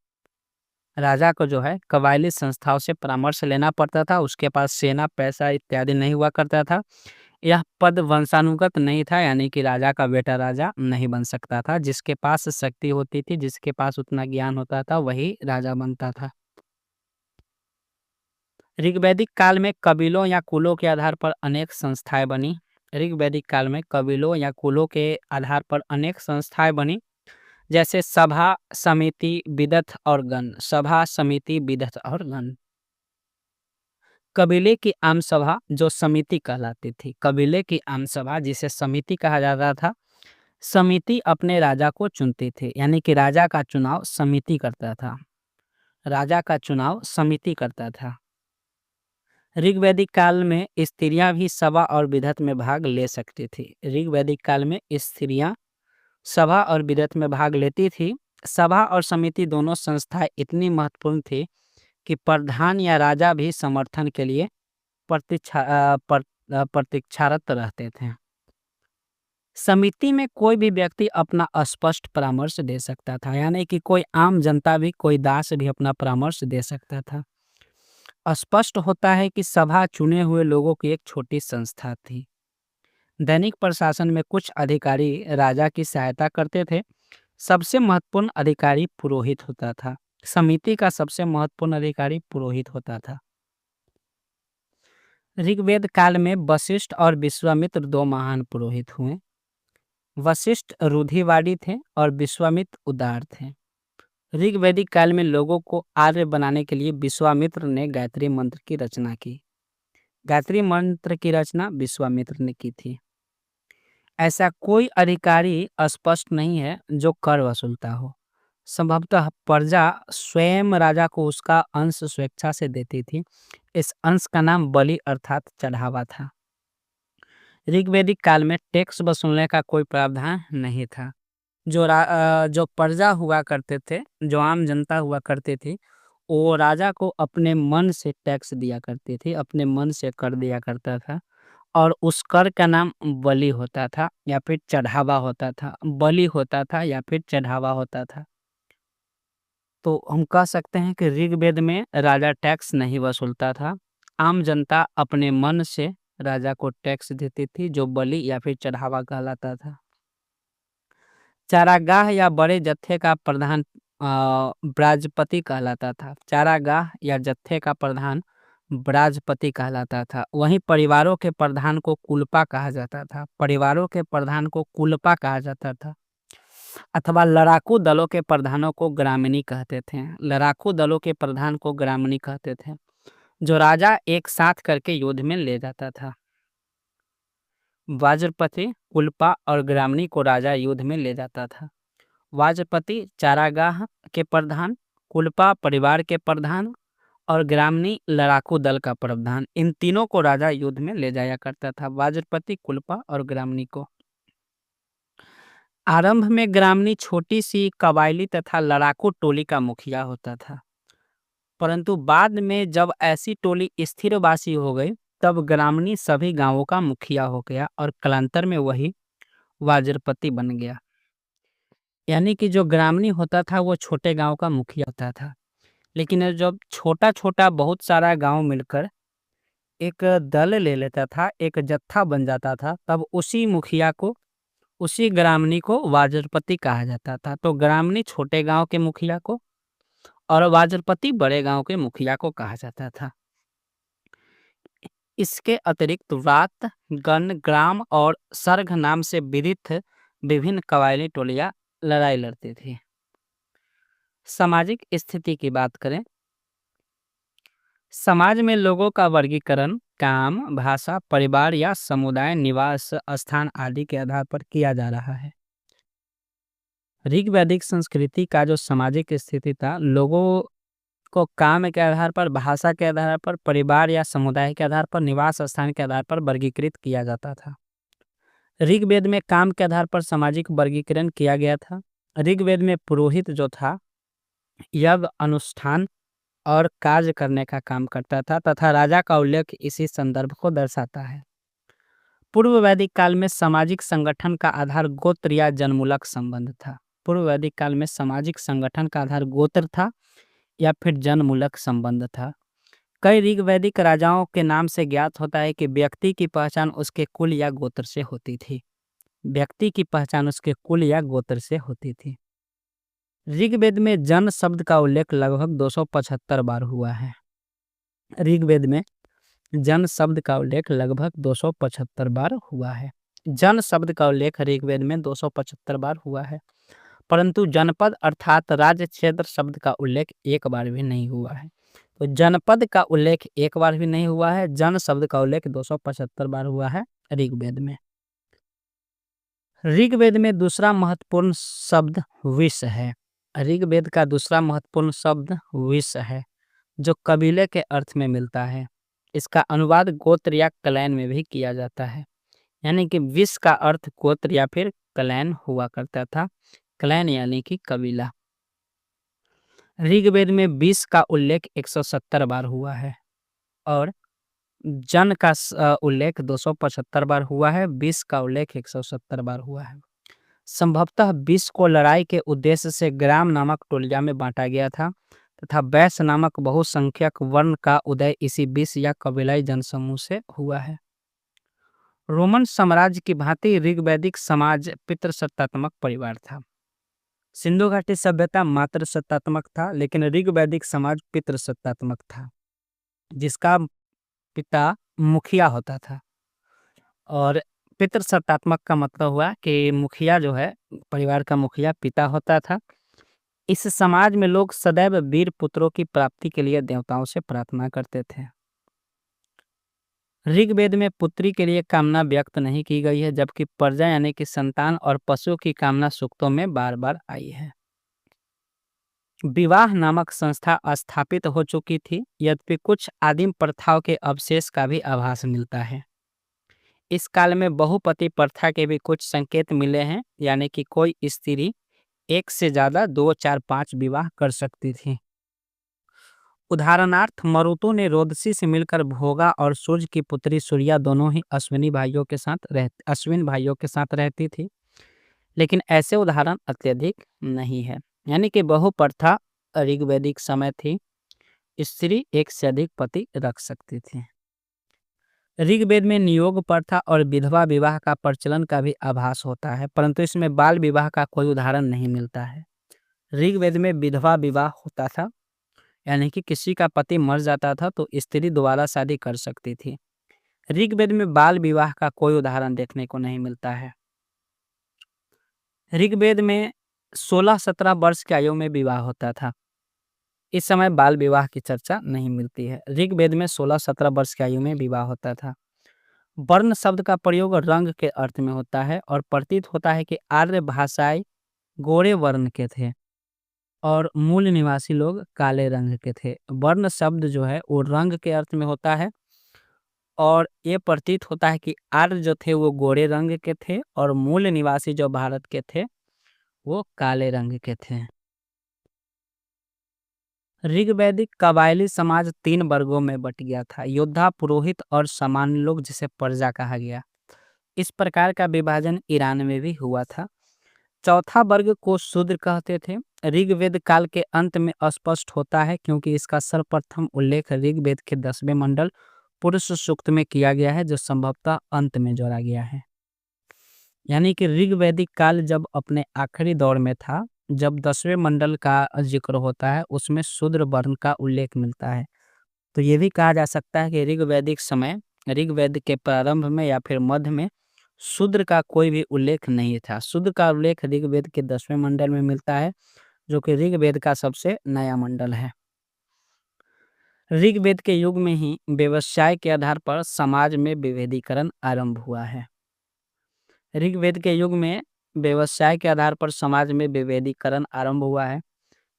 राजा को जो है कबायली संस्थाओं से परामर्श लेना पड़ता था। उसके पास सेना, पैसा इत्यादि नहीं हुआ करता था। यह पद वंशानुगत नहीं था, यानी कि राजा का बेटा राजा नहीं बन सकता था। जिसके पास शक्ति होती थी, जिसके पास उतना ज्ञान होता था, वही राजा बनता था। ऋग्वैदिक काल में कबीलों या कुलों के आधार पर अनेक संस्थाएं बनी। ऋग्वैदिक काल में कबीलों या कुलों के आधार पर अनेक संस्थाएं बनी, जैसे सभा, समिति, विदथ और गण। सभा, समिति, विदथ और गण। कबीले की आम सभा जो समिति कहलाती थी, कबीले की आम सभा जिसे समिति कहा जाता था, समिति अपने राजा को चुनती थी, यानी कि राजा का चुनाव समिति करता था। राजा का चुनाव समिति करता था। ऋग्वैदिक काल में स्त्रियां भी सभा और विदथ में भाग ले सकती थी। ऋग्वैदिक काल में स्त्रियां सभा और विदथ में भाग लेती थी। सभा और समिति दोनों संस्थाएं इतनी महत्वपूर्ण थी कि प्रधान या राजा भी समर्थन के लिए प्रतीक्षारत रहते थे। समिति में कोई भी व्यक्ति अपना स्पष्ट परामर्श दे सकता था, यानी कि कोई आम जनता भी, कोई दास भी अपना परामर्श दे सकता था। स्पष्ट होता है कि सभा चुने हुए लोगों की एक छोटी संस्था थी। दैनिक प्रशासन में कुछ अधिकारी राजा की सहायता करते थे। सबसे महत्वपूर्ण अधिकारी पुरोहित होता था। समिति का सबसे महत्वपूर्ण अधिकारी पुरोहित होता था। ऋग्वेद काल में वशिष्ठ और विश्वामित्र दो महान पुरोहित हुए। वशिष्ठ रूढ़िवादी थे और विश्वामित्र उदार थे। ऋग्वैदिक काल में लोगों को आर्य बनाने के लिए विश्वामित्र ने गायत्री मंत्र की रचना की। गायत्री मंत्र की रचना विश्वामित्र ने की थी। ऐसा कोई अधिकारी स्पष्ट नहीं है जो कर वसूलता हो। संभवतः प्रजा स्वयं राजा को उसका अंश स्वेच्छा से देती थी। इस अंश का नाम बलि अर्थात चढ़ावा था। ऋग्वैदिक काल में टैक्स वसूलने का कोई प्रावधान नहीं था। जो प्रजा हुआ करते थे, जो आम जनता हुआ करती थी, वो राजा को अपने मन से टैक्स दिया करती थी, अपने मन से कर दिया करता था। और उस कर का नाम बलि होता था या फिर चढ़ावा होता था। बलि होता था या फिर चढ़ावा होता था। तो हम कह सकते हैं कि ऋग्वेद में राजा टैक्स नहीं वसूलता था। आम जनता अपने मन से राजा को टैक्स देती थी, जो बलि या फिर चढ़ावा कहलाता था। चारागाह या बड़े जत्थे का प्रधान ब्राजपति कहलाता था। चारागाह या जत्थे का प्रधान ब्राजपति कहलाता था। वहीं परिवारों के प्रधान को कुलपा कहा जाता था। परिवारों के प्रधान को कुलपा कहा जाता था। अथवा लड़ाकू दलों के प्रधानों को ग्रामिणी कहते थे। लड़ाकू दलों के प्रधान को ग्रामिणी कहते थे, जो राजा एक साथ करके युद्ध में ले जाता था। वाजपति, कुलपा और ग्रामणी को राजा युद्ध में ले जाता था। वाजपति चारागाह के प्रधान, कुलपा परिवार के प्रधान और ग्रामणी लड़ाकू दल का प्रधान, इन तीनों को राजा युद्ध में ले जाया करता था। वाजपति, कुलपा और ग्रामणी को। आरंभ में ग्रामणी छोटी सी कबायली तथा लड़ाकू टोली का मुखिया होता था, परंतु बाद में जब ऐसी टोली स्थिरवासी हो गई, तब ग्रामणी सभी गांवों का मुखिया हो गया और कालांतर में वही वाजपति बन गया। यानी कि जो ग्रामणी होता था वो छोटे गांव का मुखिया होता था, लेकिन जब छोटा छोटा बहुत सारा गांव मिलकर एक दल ले लेता था, एक जत्था बन जाता था, तब उसी मुखिया को, उसी ग्रामणी को वाजपति कहा जाता था। तो ग्रामणी छोटे गांव के मुखिया को और वाजपति बड़े गांव के मुखिया को कहा जाता था। इसके अतिरिक्त व्रात, गण, ग्राम और सर्ग नाम से विदित विभिन्न कबायली टोलियां लड़ाई लड़ती थी। सामाजिक स्थिति की बात करें, समाज में लोगों का वर्गीकरण काम, भाषा, परिवार या समुदाय, निवास स्थान आदि के आधार पर किया जा रहा है। ऋग्वैदिक संस्कृति का जो सामाजिक स्थिति था, लोगों को काम के आधार पर, भाषा के आधार पर, परिवार या समुदाय के आधार पर, निवास स्थान के आधार पर वर्गीकृत किया जाता था। ऋग्वेद में काम के आधार पर सामाजिक वर्गीकरण किया गया था। ऋग्वेद में पुरोहित जो था यज्ञ अनुष्ठान और कार्य करने का काम करता था तथा राजा का उल्लेख इसी संदर्भ को दर्शाता है। पूर्व वैदिक काल में सामाजिक संगठन का आधार गोत्र या जन्मूलक संबंध था। पूर्व वैदिक काल में सामाजिक संगठन का आधार गोत्र था या फिर जन्मूलक संबंध था। कई ऋग्वैदिक राजाओं के नाम से ज्ञात होता है कि व्यक्ति की पहचान उसके कुल या गोत्र से होती थी। व्यक्ति की पहचान उसके कुल या गोत्र से होती थी। ऋग्वेद में जन शब्द का उल्लेख लगभग 275 बार हुआ है। ऋग्वेद में जन शब्द का उल्लेख लगभग 275 बार हुआ है। जन शब्द का उल्लेख ऋग्वेद में 275 बार हुआ है, परंतु जनपद अर्थात राज्य क्षेत्र शब्द का उल्लेख एक बार भी नहीं हुआ है। तो जनपद का उल्लेख एक बार भी नहीं हुआ है, जन शब्द का उल्लेख 275 बार हुआ है ऋग्वेद में। ऋग्वेद में दूसरा महत्वपूर्ण शब्द विष है। ऋग्वेद का दूसरा महत्वपूर्ण शब्द विष है, जो कबीले के अर्थ में मिलता है। इसका अनुवाद गोत्र या क्लैन में भी किया जाता है, यानी कि विष का अर्थ गोत्र या फिर क्लैन हुआ करता था। क्लैन यानी कि कबीला। ऋग्वेद में विष का उल्लेख 170 बार हुआ है और जन का उल्लेख 275 बार हुआ है। विष का उल्लेख 170 बार हुआ है। संभवतः विष को लड़ाई के उद्देश्य से ग्राम नामक टोलिया में बांटा गया था तथा वैश्य नामक बहुसंख्यक वर्ण का उदय इसी विष या कबीलाई जनसमूह से हुआ है। रोमन साम्राज्य की भांति ऋग्वैदिक समाज पितृसत्तात्मक परिवार था। सिंधु घाटी सभ्यता मात्र सत्तात्मक था, लेकिन ऋग्वैदिक समाज पितृसत्तात्मक था, जिसका पिता मुखिया होता था। और पितृसत्तात्मक का मतलब हुआ कि मुखिया जो है, परिवार का मुखिया पिता होता था। इस समाज में लोग सदैव वीर पुत्रों की प्राप्ति के लिए देवताओं से प्रार्थना करते थे। ऋग्वेद में पुत्री के लिए कामना व्यक्त नहीं की गई है, जबकि प्रजा यानी कि संतान और पशु की कामना सूक्तों में बार बार आई है। विवाह नामक संस्था स्थापित हो चुकी थी, यद्यपि कुछ आदिम प्रथाओं के अवशेष का भी आभास मिलता है। इस काल में बहुपति प्रथा के भी कुछ संकेत मिले हैं, यानी कि कोई स्त्री एक से ज्यादा 2, 4, 5 विवाह कर सकती थी। उदाहरणार्थ मरुतु ने रोदसी से मिलकर भोगा और सूर्य की पुत्री सूर्या दोनों ही अश्विन भाइयों के साथ रहती थी, लेकिन ऐसे उदाहरण अत्यधिक नहीं है। यानी कि बहुप्रथा ऋग्वैदिक समय थी, स्त्री एक से अधिक पति रख सकती थी। ऋग्वेद में नियोग प्रथा और विधवा विवाह का प्रचलन का भी आभास होता है, परंतु इसमें बाल विवाह का कोई उदाहरण नहीं मिलता है। ऋग्वेद में विधवा विवाह होता था, यानी कि किसी का पति मर जाता था तो स्त्री दोबारा शादी कर सकती थी। ऋग्वेद में बाल विवाह का कोई उदाहरण देखने को नहीं मिलता है। ऋग्वेद में 16-17 वर्ष की आयु में विवाह होता था। इस समय बाल विवाह की चर्चा नहीं मिलती है। ऋग्वेद में 16-17 वर्ष की आयु में विवाह होता था। वर्ण शब्द का प्रयोग रंग के अर्थ में होता है और प्रतीत होता है कि आर्य भाषाई गोरे वर्ण के थे और मूल निवासी लोग काले रंग के थे। वर्ण शब्द जो है वो रंग के अर्थ में होता है और ये प्रतीत होता है कि आर्य जो थे वो गोरे रंग के थे और मूल निवासी जो भारत के थे वो काले रंग के थे। ऋग्वैदिक कबायली समाज 3 वर्गों में बट गया था, योद्धा, पुरोहित और सामान्य लोग, जिसे प्रजा कहा गया। इस प्रकार का विभाजन ईरान में भी हुआ था। चौथा वर्ग को शूद्र कहते थे। ऋग्वेद काल के अंत में स्पष्ट होता है, क्योंकि इसका सर्वप्रथम उल्लेख ऋग्वेद के 10वें मंडल पुरुष सूक्त में किया गया है, जो संभवतः अंत में जोड़ा गया है। यानी कि ऋग्वैदिक काल जब अपने आखिरी दौर में था, जब 10वें मंडल का जिक्र होता है, उसमें शूद्र वर्ण का उल्लेख मिलता है। तो ये भी कहा जा सकता है कि ऋग्वैदिक समय, ऋग्वेद के प्रारंभ में या फिर मध्य में शूद्र का कोई भी उल्लेख नहीं था। शूद्र का उल्लेख ऋग्वेद के 10वें मंडल में मिलता है, जो कि ऋग्वेद का सबसे नया मंडल है। ऋग्वेद के युग में ही व्यवसाय के आधार पर समाज में विभेदीकरण आरंभ हुआ है। ऋग्वेद के युग में व्यवसाय के आधार पर समाज में विभेदीकरण आरंभ हुआ है,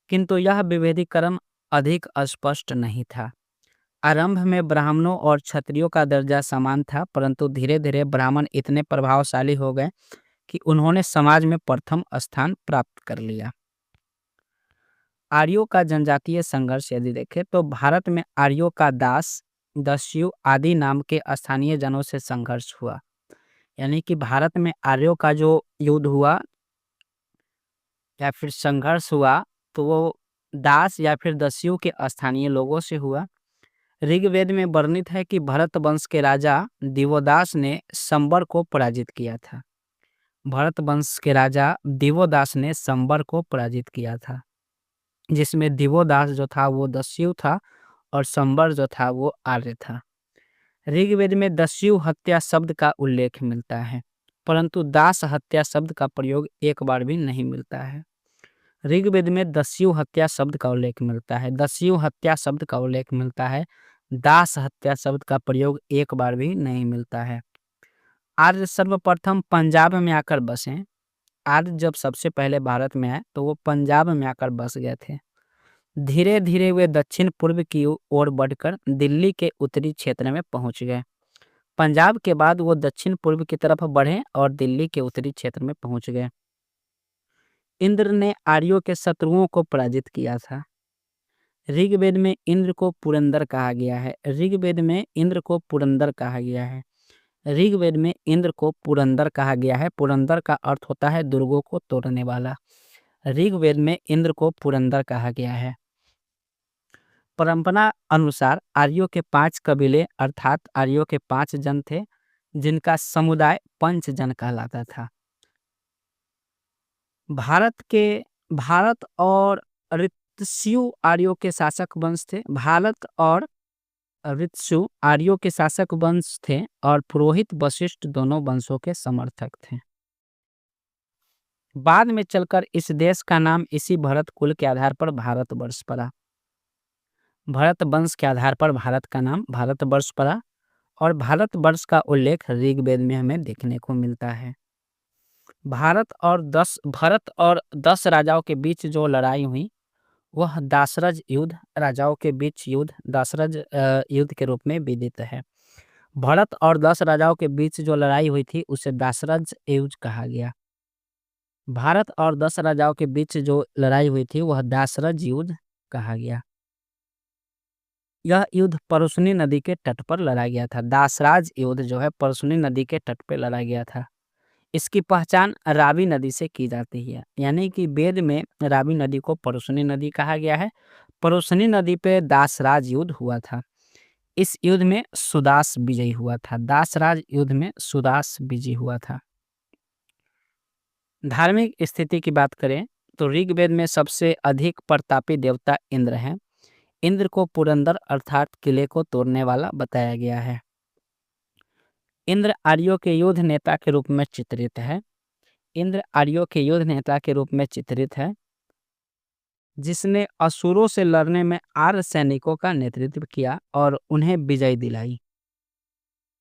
किंतु यह विभेदीकरण अधिक स्पष्ट नहीं था। आरंभ में ब्राह्मणों और क्षत्रियों का दर्जा समान था, परंतु धीरे-धीरे ब्राह्मण इतने प्रभावशाली हो गए कि उन्होंने समाज में प्रथम स्थान प्राप्त कर लिया। आर्यों का जनजातीय संघर्ष यदि देखें तो भारत में आर्यों का दास, दस्यु आदि नाम के स्थानीय जनों से संघर्ष हुआ। यानी कि भारत में आर्यों का जो युद्ध हुआ या फिर संघर्ष हुआ, तो वो दास या फिर दस्यु के स्थानीय लोगों से हुआ। ऋग्वेद में वर्णित है कि भरत वंश के राजा दिवोदास ने संबर को पराजित किया था। भरत वंश के राजा दिवोदास ने संबर को पराजित किया था, जिसमें दिवोदास जो था वो दस्यु था और संबर जो था वो आर्य था। ऋग्वेद में दस्यु हत्या शब्द का उल्लेख मिलता है, परंतु दास हत्या शब्द का प्रयोग एक बार भी नहीं मिलता है। ऋग्वेद में दस्यु हत्या शब्द का उल्लेख मिलता है, दस्यु हत्या शब्द का उल्लेख मिलता है, दास हत्या शब्द का प्रयोग एक बार भी नहीं मिलता है। आर्य सर्वप्रथम पंजाब में आकर बसे। आर्य जब सबसे पहले भारत में आए तो वो पंजाब में आकर बस गए थे। धीरे धीरे वे दक्षिण पूर्व की ओर बढ़कर दिल्ली के उत्तरी क्षेत्र में पहुंच गए। पंजाब के बाद वो दक्षिण पूर्व की तरफ बढ़े और दिल्ली के उत्तरी क्षेत्र में पहुंच गए। इंद्र ने आर्यों के शत्रुओं को पराजित किया था। ऋग्वेद में इंद्र को पुरंदर कहा गया है। ऋग्वेद में इंद्र को पुरंदर कहा गया है। ऋग्वेद में इंद्र को पुरंदर कहा गया है। पुरंदर का अर्थ होता है दुर्गों को तोड़ने वाला। ऋग्वेद में इंद्र को पुरंदर कहा गया है। परंपरा अनुसार आर्यों के 5 कबीले अर्थात आर्यों के 5 जन थे, जिनका समुदाय पंचजन कहलाता था। भारत और ऋत्सु आर्यों के शासक वंश थे। भारत और ऋत्सु आर्यों के शासक वंश थे और पुरोहित वशिष्ठ दोनों वंशों के समर्थक थे। बाद में चलकर इस देश का नाम इसी भरत कुल के आधार पर भारतवर्ष पड़ा। भरत वंश के आधार पर भारत का नाम भारतवर्ष पड़ा और भारतवर्ष का उल्लेख ऋग्वेद में हमें देखने को मिलता है। भरत और 10 राजाओं के बीच जो लड़ाई हुई वह दासरज युद्ध, राजाओं के बीच युद्ध दासरज युद्ध के रूप में विदित है। भरत और 10 राजाओं के बीच जो लड़ाई हुई थी उसे दासरज युद्ध कहा गया। भारत और 10 राजाओं के बीच जो लड़ाई हुई थी वह दासरज युद्ध कहा गया। यह युद्ध परशुनी नदी के तट पर लड़ा गया था। दासराज युद्ध जो है परशुनी नदी के तट पर लड़ा गया था। इसकी पहचान रावी नदी से की जाती है। यानी कि वेद में रावी नदी को परशुनी नदी कहा गया है। परशुनी नदी पे दासराज युद्ध हुआ था। इस युद्ध में सुदास विजयी हुआ था। दासराज युद्ध में सुदास विजयी हुआ था। धार्मिक स्थिति की बात करें तो ऋग्वेद में सबसे अधिक प्रतापी देवता इंद्र हैं। इंद्र को पुरंदर अर्थात किले को तोड़ने वाला बताया गया है। इंद्र आर्यों के युद्ध नेता के रूप में चित्रित है। इंद्र आर्यों के युद्ध नेता के रूप में चित्रित है, जिसने असुरों से लड़ने में आर्य सैनिकों का नेतृत्व किया और उन्हें विजय दिलाई।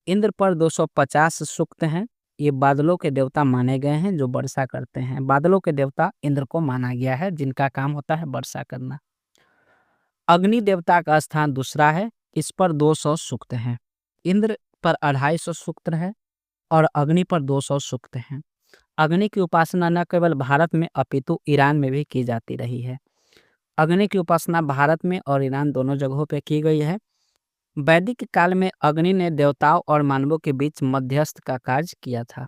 इंद्र पर 250 सूक्त हैं। ये बादलों के देवता माने गए हैं जो वर्षा करते हैं। बादलों के देवता इंद्र को माना गया है, जिनका काम होता है वर्षा करना। अग्नि देवता का स्थान दूसरा है। इस पर 200 सूक्त हैं। इंद्र पर 250 सूक्त है और अग्नि पर 200 सूक्त हैं। अग्नि की उपासना न केवल भारत में अपितु ईरान में भी की जाती रही है। अग्नि की उपासना भारत में और ईरान दोनों जगहों पर की गई है। वैदिक काल में अग्नि ने देवताओं और मानवों के बीच मध्यस्थ का कार्य किया था।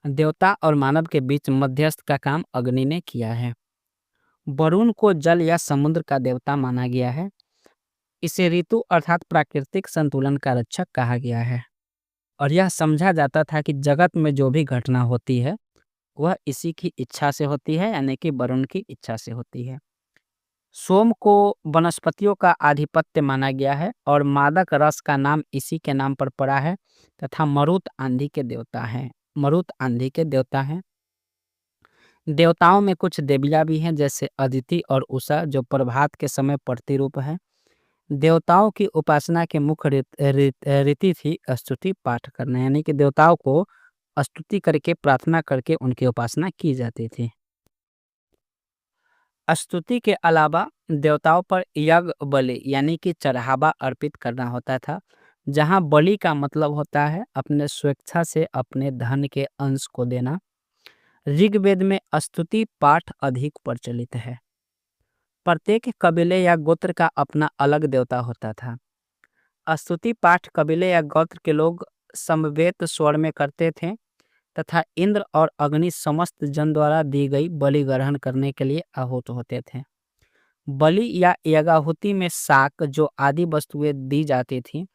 देवता और मानव के बीच मध्यस्थ का काम अग्नि ने किया है। वरुण को जल या समुद्र का देवता माना गया है। इसे ऋतु अर्थात प्राकृतिक संतुलन का रक्षक कहा गया है और यह समझा जाता था कि जगत में जो भी घटना होती है वह इसी की इच्छा से होती है, यानी कि वरुण की इच्छा से होती है। सोम को वनस्पतियों का आधिपत्य माना गया है और मादक रस का नाम इसी के नाम पर पड़ा है तथा मरुत आंधी के देवता हैं। मरुत आंधी के देवता हैं। देवताओं में कुछ देवियाँ भी हैं, जैसे अदिति और उषा, जो प्रभात के समय प्रतिरूप है। देवताओं की उपासना के मुख्य रीति थी स्तुति पाठ करना, यानी कि देवताओं को स्तुति करके प्रार्थना करके उनकी उपासना की जाती थी। स्तुति के अलावा देवताओं पर यज्ञ बलि यानी कि चढ़ावा अर्पित करना होता था, जहाँ बलि का मतलब होता है अपने स्वेच्छा से अपने धन के अंश को देना। ऋग्वेद में स्तुति पाठ अधिक प्रचलित है। प्रत्येक कबीले या गोत्र का अपना अलग देवता होता था। स्तुति पाठ कबीले या गोत्र के लोग समवेत स्वर में करते थे तथा इंद्र और अग्नि समस्त जन द्वारा दी गई बलि ग्रहण करने के लिए आहूत होते थे। बलि या यज्ञाहुति में शाक जो आदि वस्तुएं दी जाती थीं,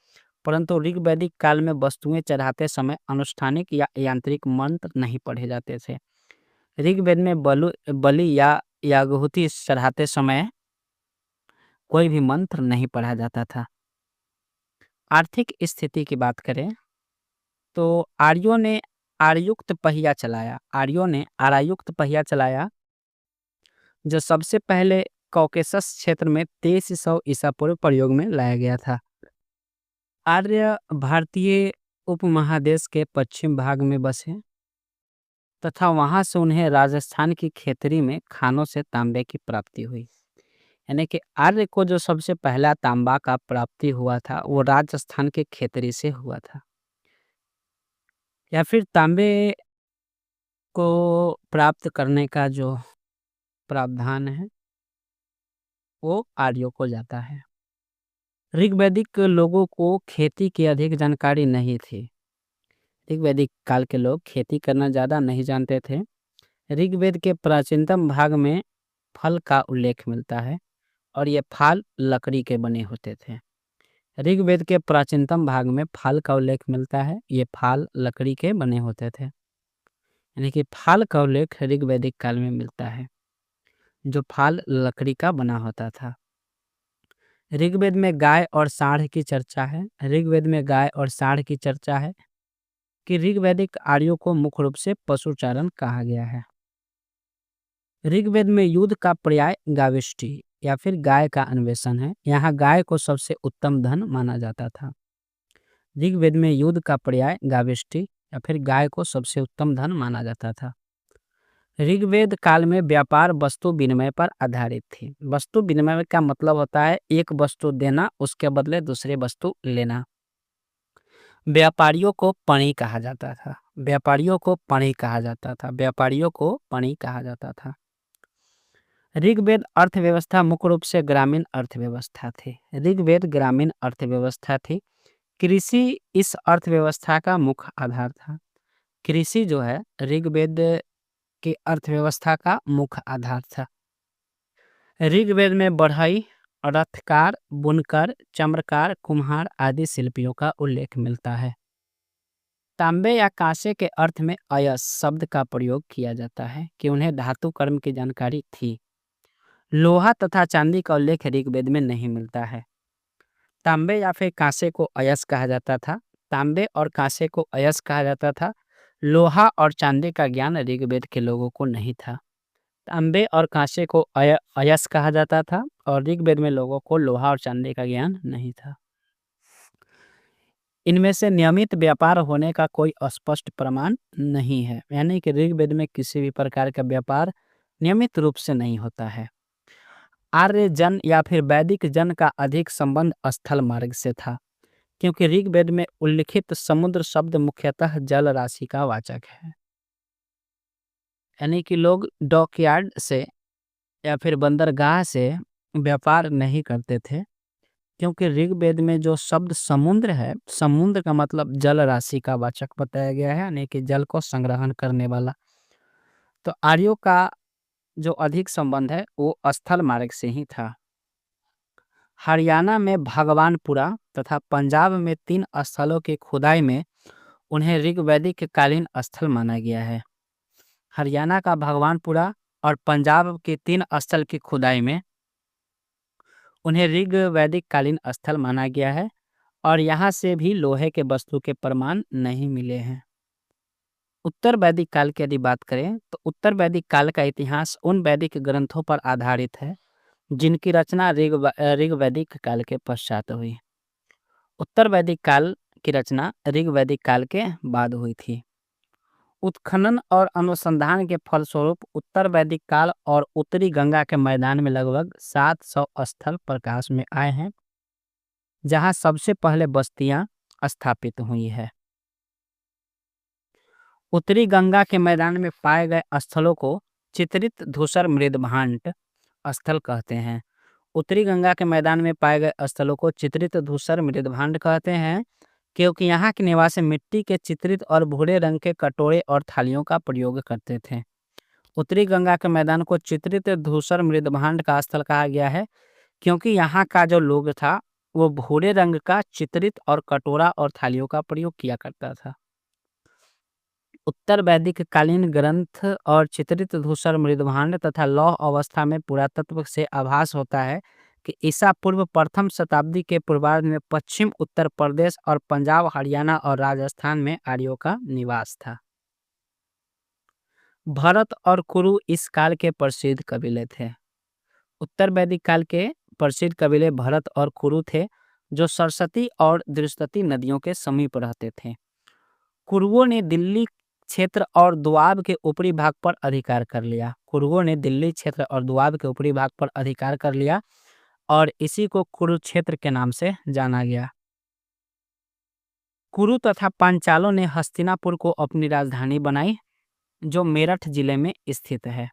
परंतु ऋग्वैदिक काल में वस्तुएं चढ़ाते समय अनुष्ठानिक या यांत्रिक मंत्र नहीं पढ़े जाते थे। ऋग्वेद में बलि या यज्ञाहुति चढ़ाते समय कोई भी मंत्र नहीं पढ़ा जाता था। आर्थिक स्थिति की बात करें तो आर्यों ने आरायुक्त पहिया चलाया, जो सबसे पहले कॉकेसस क्षेत्र में 2300 ईसा पूर्व प्रयोग में लाया गया था। आर्य भारतीय उपमहादेश के पश्चिम भाग में बसे तथा वहां से उन्हें राजस्थान की खेतरी में खानों से तांबे की प्राप्ति हुई। यानी कि आर्य को जो सबसे पहला तांबा का प्राप्ति हुआ था वो राजस्थान के खेतरी से हुआ था। या फिर तांबे को प्राप्त करने का जो प्रावधान है वो आर्यों को जाता है। ऋग्वैदिक लोगों को खेती की अधिक जानकारी नहीं थी। ऋग्वैदिक काल के लोग खेती करना ज़्यादा नहीं जानते थे। ऋग्वेद के प्राचीनतम भाग में फल का उल्लेख मिलता है और ये फल लकड़ी के बने होते थे। ऋग्वेद के प्राचीनतम भाग में फल का उल्लेख मिलता है, ये फल लकड़ी के बने होते थे। यानी कि फल का उल्लेख ऋग्वैदिक काल में मिलता है, जो फल लकड़ी का बना होता था। ऋग्वेद में गाय और सांड की चर्चा है। ऋग्वेद में गाय और सांड की चर्चा है कि ऋग्वैदिक आर्यों को मुख्य रूप से पशुचारण कहा गया है। ऋग्वेद में युद्ध का पर्याय गाविष्ठी या फिर गाय का अन्वेषण है। यहाँ गाय को सबसे उत्तम धन माना जाता था। ऋग्वेद में युद्ध का पर्याय गाविष्ठी या फिर गाय को सबसे उत्तम धन माना जाता था। ऋग्वेद काल में व्यापार वस्तु विनिमय पर आधारित थी। वस्तु विनिमय का मतलब होता है एक वस्तु देना, उसके बदले दूसरे वस्तु लेना। व्यापारियों को पणी कहा जाता था। व्यापारियों को पणी कहा जाता था। व्यापारियों को पणी कहा जाता था। ऋग्वेद अर्थव्यवस्था मुख्य रूप से ग्रामीण अर्थव्यवस्था थी। ऋग्वेद ग्रामीण अर्थव्यवस्था थी। कृषि इस अर्थव्यवस्था का मुख्य आधार था। कृषि जो है ऋग्वेद की अर्थव्यवस्था का मुख्य आधार था। ऋग्वेद में बढ़ई, रथकार, बुनकर, चम्रकार, कुम्हार आदि शिल्पियों का उल्लेख मिलता है। तांबे या कांसे के अर्थ में अयस शब्द का प्रयोग किया जाता है कि उन्हें धातु कर्म की जानकारी थी। लोहा तथा चांदी का उल्लेख ऋग्वेद में नहीं मिलता है। तांबे या फिर कांसे को अयस कहा जाता था। तांबे और कांसे को अयस कहा जाता था। लोहा और चांदी का ज्ञान ऋग्वेद के लोगों को नहीं था। तांबे और कांसे को अयस कहा जाता था और ऋग्वेद में लोगों को लोहा और चांदी का ज्ञान नहीं था। इनमें से नियमित व्यापार होने का कोई स्पष्ट प्रमाण नहीं है। यानी कि ऋग्वेद में किसी भी प्रकार का व्यापार नियमित रूप से नहीं होता है। आर्य जन या फिर वैदिक जन का अधिक संबंध स्थल मार्ग से था, क्योंकि ऋग्वेद में उल्लिखित समुद्र शब्द मुख्यतः जल राशि का वाचक है। यानी कि लोग डॉकयार्ड से या फिर बंदरगाह से व्यापार नहीं करते थे, क्योंकि ऋग्वेद में जो शब्द समुद्र है, समुद्र का मतलब जल राशि का वाचक बताया गया है, यानी कि जल को संग्रहण करने वाला। तो आर्यों का जो अधिक संबंध है वो स्थल मार्ग से ही था। हरियाणा में भगवानपुरा तथा पंजाब में 3 स्थलों की खुदाई में उन्हें ऋग्वैदिक कालीन स्थल माना गया है। हरियाणा का भगवानपुरा और पंजाब के 3 स्थल की खुदाई में उन्हें ऋग्वैदिक कालीन स्थल माना गया है और यहाँ से भी लोहे के वस्तु के प्रमाण नहीं मिले हैं। उत्तर वैदिक काल की यदि बात करें तो उत्तर वैदिक काल का इतिहास उन वैदिक ग्रंथों पर आधारित है जिनकी रचना ऋग्वैदिक काल के पश्चात हुई। उत्तर वैदिक काल की रचना ऋग्वैदिक काल के बाद हुई थी। उत्खनन और अनुसंधान के फलस्वरूप उत्तर वैदिक काल और उत्तरी गंगा के मैदान में लगभग 700 स्थल प्रकाश में आए हैं, जहां सबसे पहले बस्तियां स्थापित हुई है। उत्तरी गंगा के मैदान में पाए गए स्थलों को चित्रित धूसर मृदभांड स्थल कहते हैं। उत्तरी गंगा के मैदान में पाए गए स्थलों को चित्रित धूसर मृदभांड कहते हैं, क्योंकि यहाँ के निवासी मिट्टी के चित्रित और भूरे रंग के कटोरे और थालियों का प्रयोग करते थे। उत्तरी गंगा के मैदान को चित्रित धूसर मृदभांड का स्थल कहा गया है, क्योंकि यहाँ का जो लोग था वो भूरे रंग का चित्रित और कटोरा और थालियों का प्रयोग किया करता था। उत्तर वैदिक कालीन ग्रंथ और चित्रित धूसर मृदभांड तथा लौह अवस्था में पुरातत्व से आभास होता है कि ईसा पूर्व प्रथम शताब्दी के पूर्वार्ध में पश्चिम उत्तर प्रदेश और पंजाब, हरियाणा और राजस्थान में आर्यों का निवास था। भरत और कुरु इस काल के प्रसिद्ध कबीले थे। उत्तर वैदिक काल के प्रसिद्ध कबीले भरत और कुरु थे, जो सरस्वती और दृष्टि नदियों के समीप रहते थे। कुरुओं ने दिल्ली क्षेत्र और दोआब के ऊपरी भाग पर अधिकार कर लिया। कुरुओं ने दिल्ली क्षेत्र और दोआब के ऊपरी भाग पर अधिकार कर लिया और इसी को कुरुक्षेत्र के नाम से जाना गया। कुरु तथा पांचालों ने हस्तिनापुर को अपनी राजधानी बनाई, जो मेरठ जिले में स्थित है।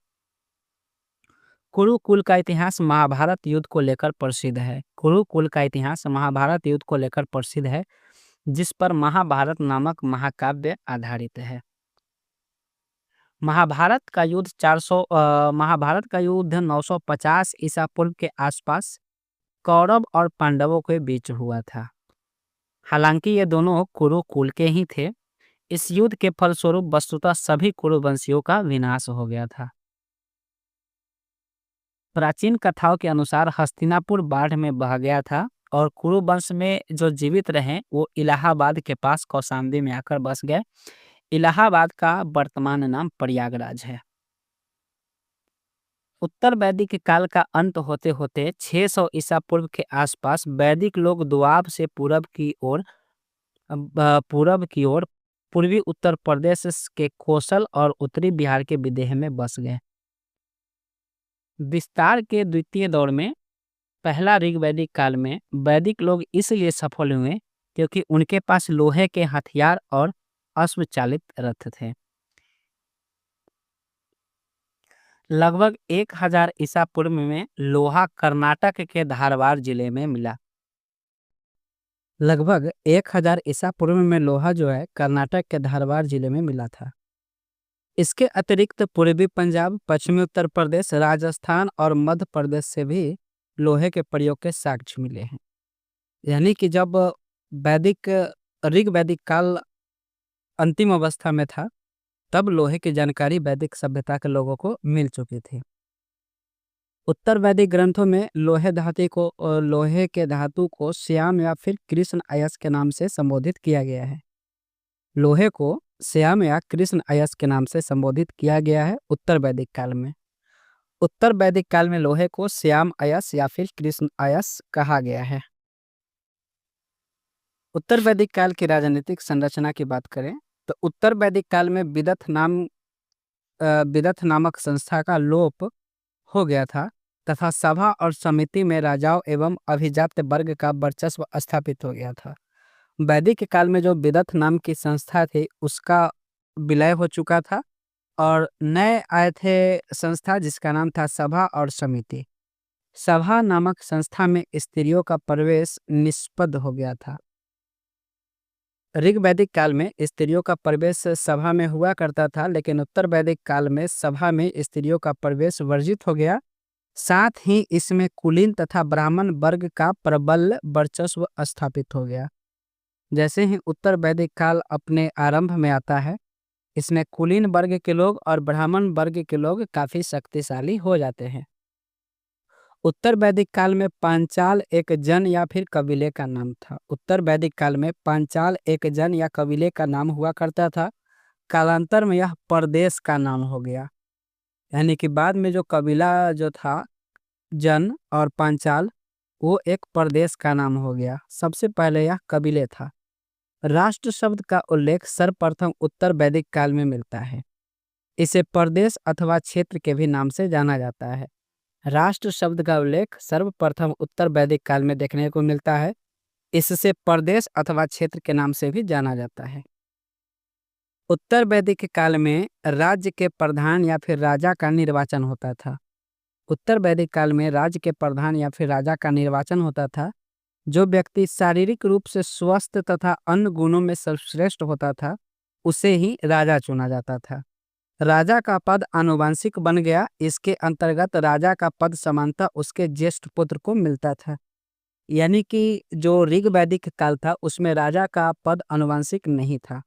कुरुकुल का इतिहास महाभारत युद्ध को लेकर प्रसिद्ध है। कुरुकुल का इतिहास महाभारत युद्ध को लेकर प्रसिद्ध है, जिस पर महाभारत नामक महाकाव्य आधारित है। महाभारत का युद्ध 950 ईसा पूर्व के आसपास कौरव और पांडवों के बीच हुआ था। हालांकि ये दोनों कुरुकुल के ही थे। इस युद्ध के फलस्वरूप वस्तुतः सभी कुरुवंशियों का विनाश हो गया था। प्राचीन कथाओं के अनुसार हस्तिनापुर बाढ़ में बह गया था और कुरुवंश में जो जीवित रहे वो इलाहाबाद के पास कौशाम्बी में आकर बस गए। इलाहाबाद का वर्तमान नाम प्रयागराज है। उत्तर वैदिक काल का अंत होते होते 600 ईसा पूर्व के आसपास वैदिक लोग दोआब से पूरब की ओर पूर्वी उत्तर प्रदेश के कौशल और उत्तरी बिहार के विदेह में बस गए। विस्तार के द्वितीय दौर में पहला ऋग्वैदिक काल में वैदिक लोग इसलिए सफल हुए क्योंकि उनके पास लोहे के हथियार और अश्वचालित रथ थे। लगभग 1000 ईसा पूर्व में लोहा कर्नाटक के धारवाड़ जिले में मिला। लगभग 1000 ईसा पूर्व में लोहा जो है कर्नाटक के धारवाड़ जिले में मिला था। इसके अतिरिक्त पूर्वी पंजाब, पश्चिमी उत्तर प्रदेश, राजस्थान और मध्य प्रदेश से भी लोहे के प्रयोग के साक्ष्य मिले हैं। यानी कि जब ऋग्वैदिक काल अंतिम अवस्था में था, तब लोहे की जानकारी वैदिक सभ्यता के लोगों को मिल चुकी थी। उत्तर वैदिक ग्रंथों में लोहे के धातु को श्याम या फिर कृष्ण अयस्क के नाम से संबोधित किया गया है। लोहे को श्याम या कृष्ण अयस्क के नाम से संबोधित किया गया है उत्तर वैदिक काल में। उत्तर वैदिक काल में लोहे को श्याम अयस्क या फिर कृष्ण अयस्क कहा गया है। उत्तर वैदिक काल की राजनीतिक संरचना की बात करें तो उत्तर वैदिक काल में विदथ नामक संस्था का लोप हो गया था तथा सभा और समिति में राजाओं एवं अभिजात वर्ग का वर्चस्व स्थापित हो गया था। वैदिक काल में जो विदथ नाम की संस्था थी उसका विलय हो चुका था और नए आए थे संस्था जिसका नाम था सभा और समिति। सभा नामक संस्था में स्त्रियों का प्रवेश निष्पद हो गया था। ऋग्वैदिक काल में स्त्रियों का प्रवेश सभा में हुआ करता था, लेकिन उत्तर वैदिक काल में सभा में स्त्रियों का प्रवेश वर्जित हो गया। साथ ही इसमें कुलीन तथा ब्राह्मण वर्ग का प्रबल वर्चस्व स्थापित हो गया। जैसे ही उत्तर वैदिक काल अपने आरंभ में आता है, इसमें कुलीन वर्ग के लोग और ब्राह्मण वर्ग के लोग काफी शक्तिशाली हो जाते हैं। उत्तर वैदिक काल में पांचाल एक जन या फिर कबीले का नाम था। उत्तर वैदिक काल में पांचाल एक जन या कबीले का नाम हुआ करता था। कालांतर में यह प्रदेश का नाम हो गया। यानी कि बाद में जो कबीला जो था जन और पांचाल, वो एक प्रदेश का नाम हो गया। सबसे पहले यह कबीले था। राष्ट्र शब्द का उल्लेख सर्वप्रथम उत्तर वैदिक काल में मिलता है। इसे प्रदेश अथवा क्षेत्र के भी नाम से जाना जाता है। राष्ट्र शब्द का उल्लेख सर्वप्रथम उत्तर वैदिक काल में देखने को मिलता है। इससे प्रदेश अथवा क्षेत्र के नाम से भी जाना जाता है। उत्तर वैदिक काल में राज्य के प्रधान या फिर राजा का निर्वाचन होता था। उत्तर वैदिक काल में राज्य के प्रधान या फिर राजा का निर्वाचन होता था। जो व्यक्ति शारीरिक रूप से स्वस्थ तथा अन्य गुणों में सर्वश्रेष्ठ होता था, उसे ही राजा चुना जाता था। राजा का पद आनुवंशिक बन गया। इसके अंतर्गत राजा का पद समानतः उसके ज्येष्ठ पुत्र को मिलता था। यानी कि जो ऋग वैदिक काल था उसमें राजा का पद आनुवंशिक नहीं था,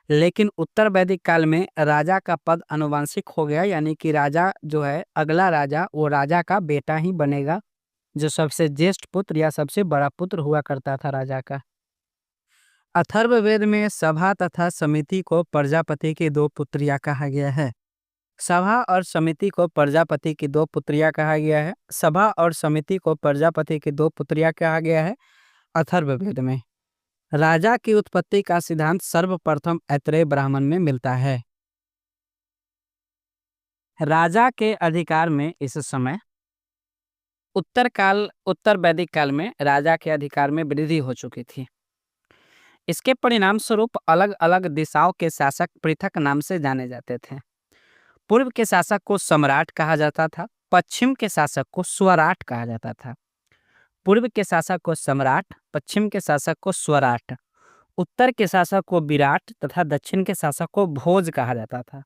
लेकिन उत्तर वैदिक काल में राजा का पद आनुवंशिक हो गया। यानी कि राजा जो है, अगला राजा वो राजा का बेटा ही बनेगा, जो सबसे ज्येष्ठ पुत्र या सबसे बड़ा पुत्र हुआ करता था राजा का। अथर्ववेद में सभा तथा समिति को प्रजापति की दो पुत्रियां कहा गया है। सभा और समिति को प्रजापति की दो पुत्रियां कहा गया है। सभा और समिति को प्रजापति की दो पुत्रियां कहा गया है अथर्ववेद में। राजा की उत्पत्ति का सिद्धांत सर्वप्रथम ऐत्रेय ब्राह्मण में मिलता है। राजा के अधिकार में इस समय उत्तर वैदिक काल में राजा के अधिकार में वृद्धि हो चुकी थी। इसके परिणाम स्वरूप अलग अलग दिशाओं के शासक पृथक नाम से जाने जाते थे। पूर्व के शासक को सम्राट कहा जाता था, पश्चिम के शासक को स्वराट कहा जाता था। पूर्व के शासक को सम्राट, पश्चिम के शासक को स्वराट, उत्तर के शासक को विराट तथा दक्षिण के शासक को भोज कहा जाता था।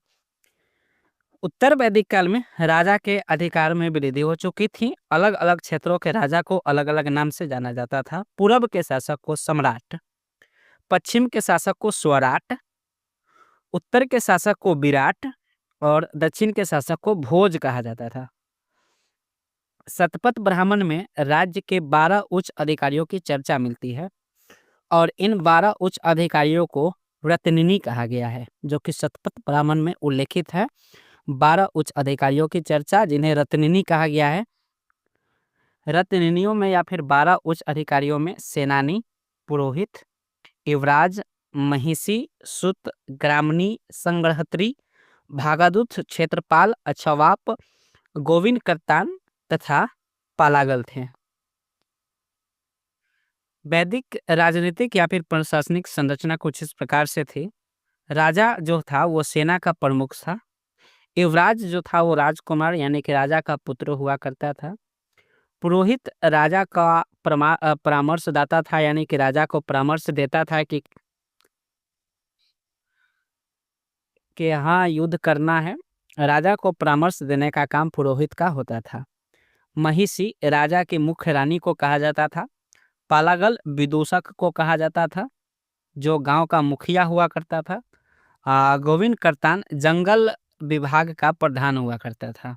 उत्तर वैदिक काल में राजा के अधिकार में वृद्धि हो चुकी थी। अलग अलग क्षेत्रों के राजा को अलग अलग नाम से जाना जाता था। पूर्व के शासक को सम्राट, पश्चिम के शासक को स्वराट, उत्तर के शासक को विराट और दक्षिण के शासक को भोज कहा जाता था। शतपथ ब्राह्मण में राज्य के 12 उच्च अधिकारियों की चर्चा मिलती है और इन 12 उच्च अधिकारियों को रत्निनी कहा गया है, जो कि शतपथ ब्राह्मण में उल्लेखित है। 12 उच्च अधिकारियों की चर्चा, जिन्हें रत्निनी कहा गया है। रत्निनियों में या फिर 12 उच्च अधिकारियों में सेनानी, पुरोहित, युवराज, महिषी, सुत, ग्रामणी, संग्रहत्री, भागादूत, क्षेत्रपाल, अक्षवाप, गोविंद कर्तान तथा पालागल थे। वैदिक राजनीतिक या फिर प्रशासनिक संरचना कुछ इस प्रकार से थी। राजा जो था वो सेना का प्रमुख था। युवराज जो था वो राजकुमार यानी कि राजा का पुत्र हुआ करता था। पुरोहित राजा का परामर्शदाता था, यानी कि राजा को परामर्श देता था कि हाँ युद्ध करना है। राजा को परामर्श देने का काम पुरोहित का होता था। महिषी राजा की मुख्य रानी को कहा जाता था। पालागल विदूषक को कहा जाता था, जो गांव का मुखिया हुआ करता था। गोविंद कर्तान जंगल विभाग का प्रधान हुआ करता था।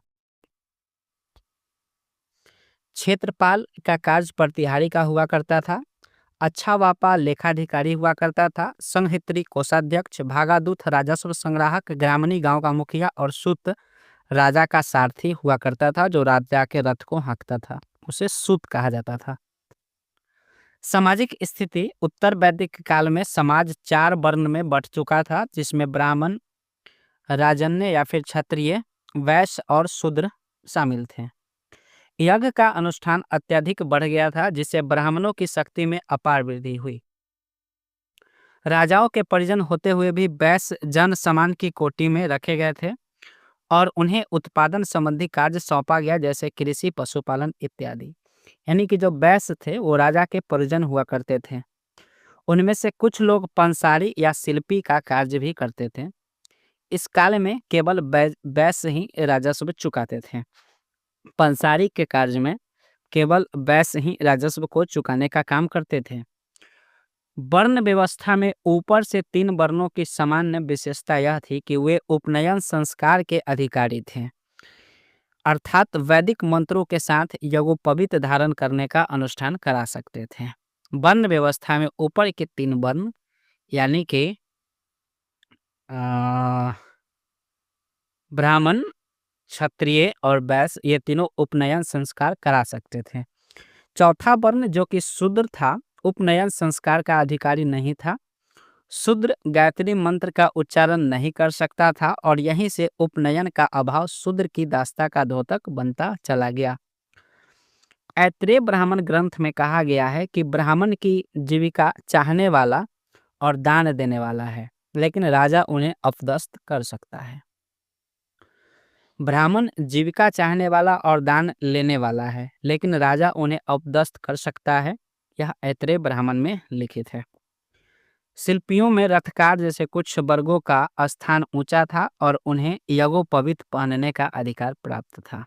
क्षेत्रपाल का कार्य प्रतिहारी का हुआ करता था। अच्छा वापा लेखाधिकारी हुआ करता था। संहित्री कोषाध्यक्ष, भागादूत राजस्व संग्राहक, ग्रामणी गांव का मुखिया और सूत राजा का सारथी हुआ करता था, जो राजा के रथ को हाँकता था। उसे सूत कहा जाता था। सामाजिक स्थिति उत्तर वैदिक काल में समाज 4 वर्ण में बंट चुका था, जिसमें ब्राह्मण, राजन्य या फिर क्षत्रिय, वैश्य और शूद्र शामिल थे। यज्ञ का अनुष्ठान अत्यधिक बढ़ गया था, जिससे ब्राह्मणों की शक्ति में अपार वृद्धि हुई। राजाओं के परिजन होते हुए भी वैश्य जन समान की कोटि में रखे गए थे और उन्हें उत्पादन संबंधी कार्य सौंपा गया, जैसे कृषि, पशुपालन इत्यादि। यानी कि जो वैश्य थे वो राजा के परिजन हुआ करते थे। उनमें से कुछ लोग पंसारी या शिल्पी का कार्य भी करते थे। इस काल में केवल वैश्य ही राजस्व चुकाते थे। पंसारी के कार्य में केवल वैश्य ही राजस्व को चुकाने का काम करते थे। वर्ण व्यवस्था में ऊपर से 3 वर्णों की सामान्य विशेषता यह थी कि वे उपनयन संस्कार के अधिकारी थे, अर्थात वैदिक मंत्रों के साथ यज्ञोपवीत धारण करने का अनुष्ठान करा सकते थे। वर्ण व्यवस्था में ऊपर के 3 वर्ण यानी कि ब्राह्मण, क्षत्रिय और वैश्य, ये तीनों उपनयन संस्कार करा सकते थे। चौथा वर्ण जो कि शूद्र था, उपनयन संस्कार का अधिकारी नहीं था। शूद्र गायत्री मंत्र का उच्चारण नहीं कर सकता था और यहीं से उपनयन का अभाव शूद्र की दास्ता का द्योतक बनता चला गया। ऐत्रेय ब्राह्मण ग्रंथ में कहा गया है कि ब्राह्मण की जीविका चाहने वाला और दान देने वाला है, लेकिन राजा उन्हें अपदस्थ कर सकता है। ब्राह्मण जीविका चाहने वाला और दान लेने वाला है, लेकिन राजा उन्हें अपदस्थ कर सकता है। यह ऐत्रेय ब्राह्मण में लिखित है। शिल्पियों में रथकार जैसे कुछ वर्गों का स्थान ऊंचा था और उन्हें यज्ञोपवीत पहनने का अधिकार प्राप्त था।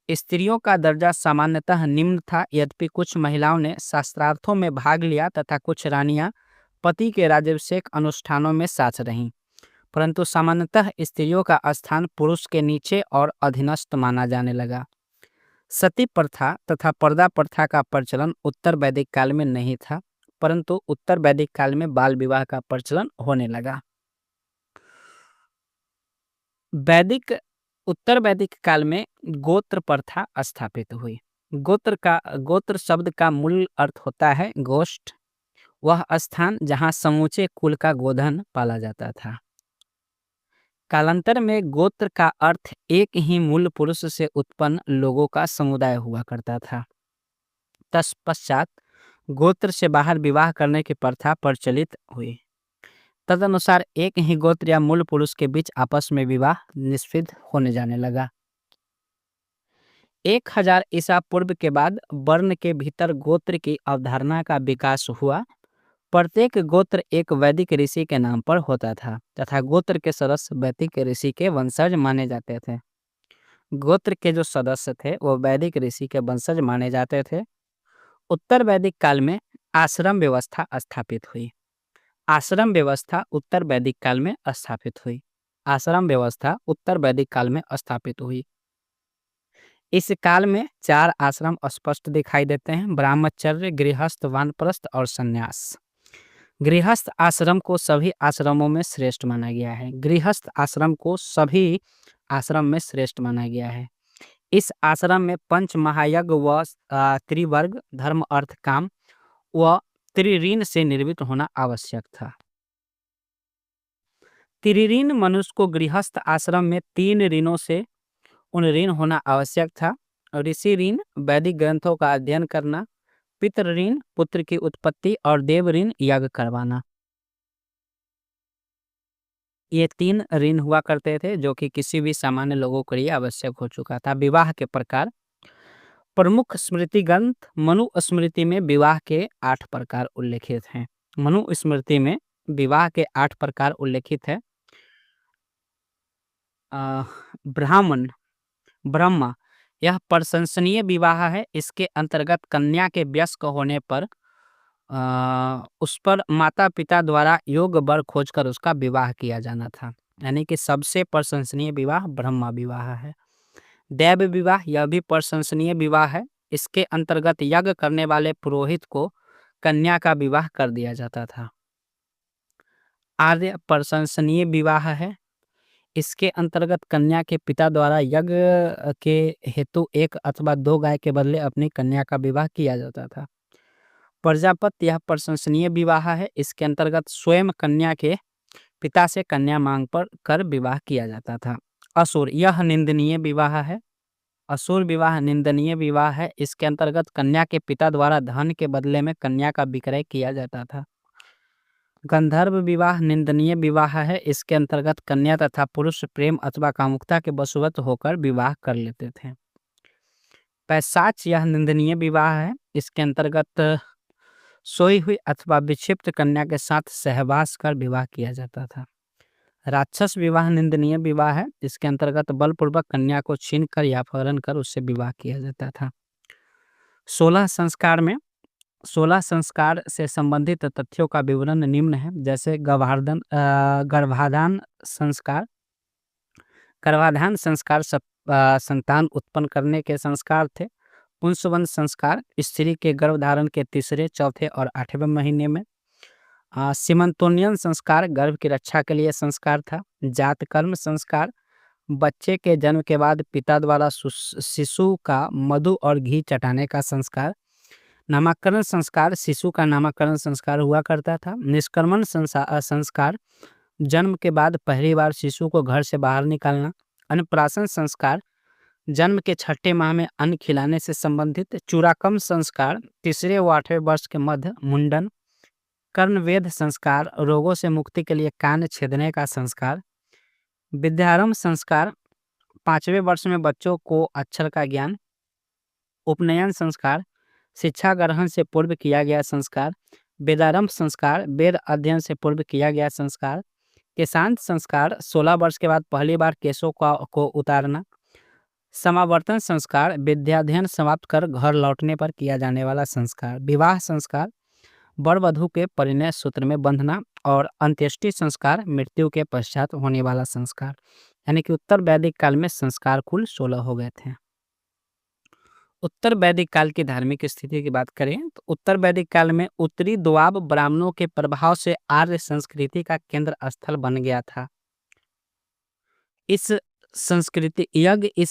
स्त्रियों का दर्जा सामान्यतः निम्न था, यद्यपि कुछ महिलाओं ने शास्त्रार्थों में भाग लिया तथा कुछ रानियां पति के राज्याभिषेक अनुष्ठानों में साथ रहीं, परंतु सामान्यतः स्त्रियों का स्थान पुरुष के नीचे और अधीनस्थ माना जाने लगा। सती प्रथा तथा पर्दा प्रथा का प्रचलन उत्तर वैदिक काल में नहीं था, परंतु उत्तर वैदिक काल में बाल विवाह का प्रचलन होने लगा। उत्तर वैदिक काल में गोत्र प्रथा स्थापित हुई। गोत्र शब्द का मूल अर्थ होता है गोष्ठ, वह स्थान जहाँ समूचे कुल का गोधन पाला जाता था। कालांतर में गोत्र का अर्थ एक ही मूल पुरुष से उत्पन्न लोगों का समुदाय हुआ करता था। तत्पश्चात गोत्र से बाहर विवाह करने की प्रथा प्रचलित हुई। तदनुसार एक ही गोत्र या मूल पुरुष के बीच आपस में विवाह निषिद्ध होने जाने लगा। 1000 ईसा पूर्व के बाद वर्ण के भीतर गोत्र की अवधारणा का विकास हुआ। प्रत्येक गोत्र एक वैदिक ऋषि के नाम पर होता था तथा गोत्र के सदस्य वैदिक ऋषि के वंशज माने जाते थे। गोत्र के जो सदस्य थे वो वैदिक ऋषि के वंशज माने जाते थे। उत्तर वैदिक काल में आश्रम व्यवस्था स्थापित हुई। आश्रम व्यवस्था उत्तर वैदिक काल में स्थापित हुई। आश्रम व्यवस्था उत्तर वैदिक काल में स्थापित हुई। इस काल में 4 आश्रम स्पष्ट दिखाई देते हैं: ब्रह्मचर्य, गृहस्थ, वानप्रस्थ और संन्यास। गृहस्थ आश्रम को सभी आश्रमों में श्रेष्ठ माना गया है। गृहस्थ आश्रम को सभी आश्रम में श्रेष्ठ माना गया है। इस आश्रम में पंच महायज्ञ व त्रिवर्ग धर्म अर्थ काम व त्रिऋण से निर्मित होना आवश्यक था। त्रिऋण मनुष्य को गृहस्थ आश्रम में 3 ऋणों से ऋण होना आवश्यक था। ऋषि ऋण वैदिक ग्रंथों का अध्ययन करना, पितृ ऋण पुत्र की उत्पत्ति और देव ऋण यज्ञ करवाना। ये 3 ऋण हुआ करते थे जो कि किसी भी सामान्य लोगों के लिए आवश्यक हो चुका था। विवाह के प्रकार, प्रमुख स्मृति ग्रंथ मनु स्मृति में विवाह के 8 प्रकार उल्लेखित हैं। मनु स्मृति में विवाह के 8 प्रकार उल्लेखित है। ब्राह्मण ब्रह्मा, यह प्रशंसनीय विवाह है। इसके अंतर्गत कन्या के वयस्क होने पर उस पर माता पिता द्वारा योग्य वर खोजकर उसका विवाह किया जाना था, यानी कि सबसे प्रशंसनीय विवाह ब्रह्मा विवाह है। दैव विवाह, यह भी प्रशंसनीय विवाह है। इसके अंतर्गत यज्ञ करने वाले पुरोहित को कन्या का विवाह कर दिया जाता था। आर्य प्रशंसनीय विवाह है। इसके अंतर्गत कन्या के पिता द्वारा यज्ञ के हेतु 1 अथवा 2 गाय के बदले अपनी कन्या का विवाह किया जाता था। प्रजापति, यह प्रशंसनीय विवाह है। इसके अंतर्गत स्वयं कन्या के पिता से कन्या मांग पर कर विवाह किया जाता था। असुर, यह निंदनीय विवाह है। असुर विवाह निंदनीय विवाह है। इसके अंतर्गत कन्या के पिता द्वारा धन के बदले में कन्या का विक्रय किया जाता था। गंधर्व विवाह निंदनीय विवाह है। इसके अंतर्गत कन्या तथा पुरुष प्रेम अथवा कामुकता के वशवर्त होकर विवाह कर लेते थे। पैशाच, यह निंदनीय विवाह है। इसके अंतर्गत सोई हुई अथवा विक्षिप्त कन्या के साथ सहवास कर विवाह किया जाता था। राक्षस विवाह निंदनीय विवाह है। इसके अंतर्गत बलपूर्वक कन्या को छीन कर या अपहरण कर उससे विवाह किया जाता था। 16 संस्कार में 16 संस्कार से संबंधित तथ्यों का विवरण निम्न है, जैसे गर्भाधान संस्कार। गर्भाधान संस्कार संतान उत्पन्न करने के संस्कार थे। पुंसवन संस्कार स्त्री के गर्भधारण के 3रे, 4थे और 8वें महीने में। सीमंतोनियन संस्कार गर्भ की रक्षा के लिए संस्कार था। जातकर्म संस्कार बच्चे के जन्म के बाद पिता द्वारा शिशु का मधु और घी चटाने का संस्कार। नामकरण संस्कार, शिशु का नामकरण संस्कार हुआ करता था। निष्क्रमण संस्कार, जन्म के बाद पहली बार शिशु को घर से बाहर निकालना। अन्नप्राशन संस्कार, जन्म के छठे माह में अन्न खिलाने से संबंधित। चूड़ाकम संस्कार, तीसरे व 8वें वर्ष के मध्य मुंडन। कर्णवेध संस्कार, रोगों से मुक्ति के लिए कान छेदने का संस्कार। विद्यारंभ संस्कार, 5वें वर्ष में बच्चों को अक्षर का ज्ञान। उपनयन संस्कार, शिक्षा ग्रहण से पूर्व किया गया संस्कार। वेदारंभ संस्कार, वेद अध्ययन से पूर्व किया गया संस्कार। केशांत संस्कार, 16 वर्ष के बाद पहली बार केशों को उतारना। समावर्तन संस्कार, विद्याध्ययन समाप्त कर घर लौटने पर किया जाने वाला संस्कार। विवाह संस्कार, वर वधू के परिणय सूत्र में बंधना। और अंत्येष्टि संस्कार, मृत्यु के पश्चात होने वाला संस्कार। यानी कि उत्तर वैदिक काल में संस्कार कुल 16 हो गए थे। उत्तर वैदिक काल की धार्मिक स्थिति की बात करें तो उत्तर वैदिक काल में उत्तरी दोआब ब्राह्मणों के प्रभाव से आर्य संस्कृति का केंद्र स्थल बन गया था। इस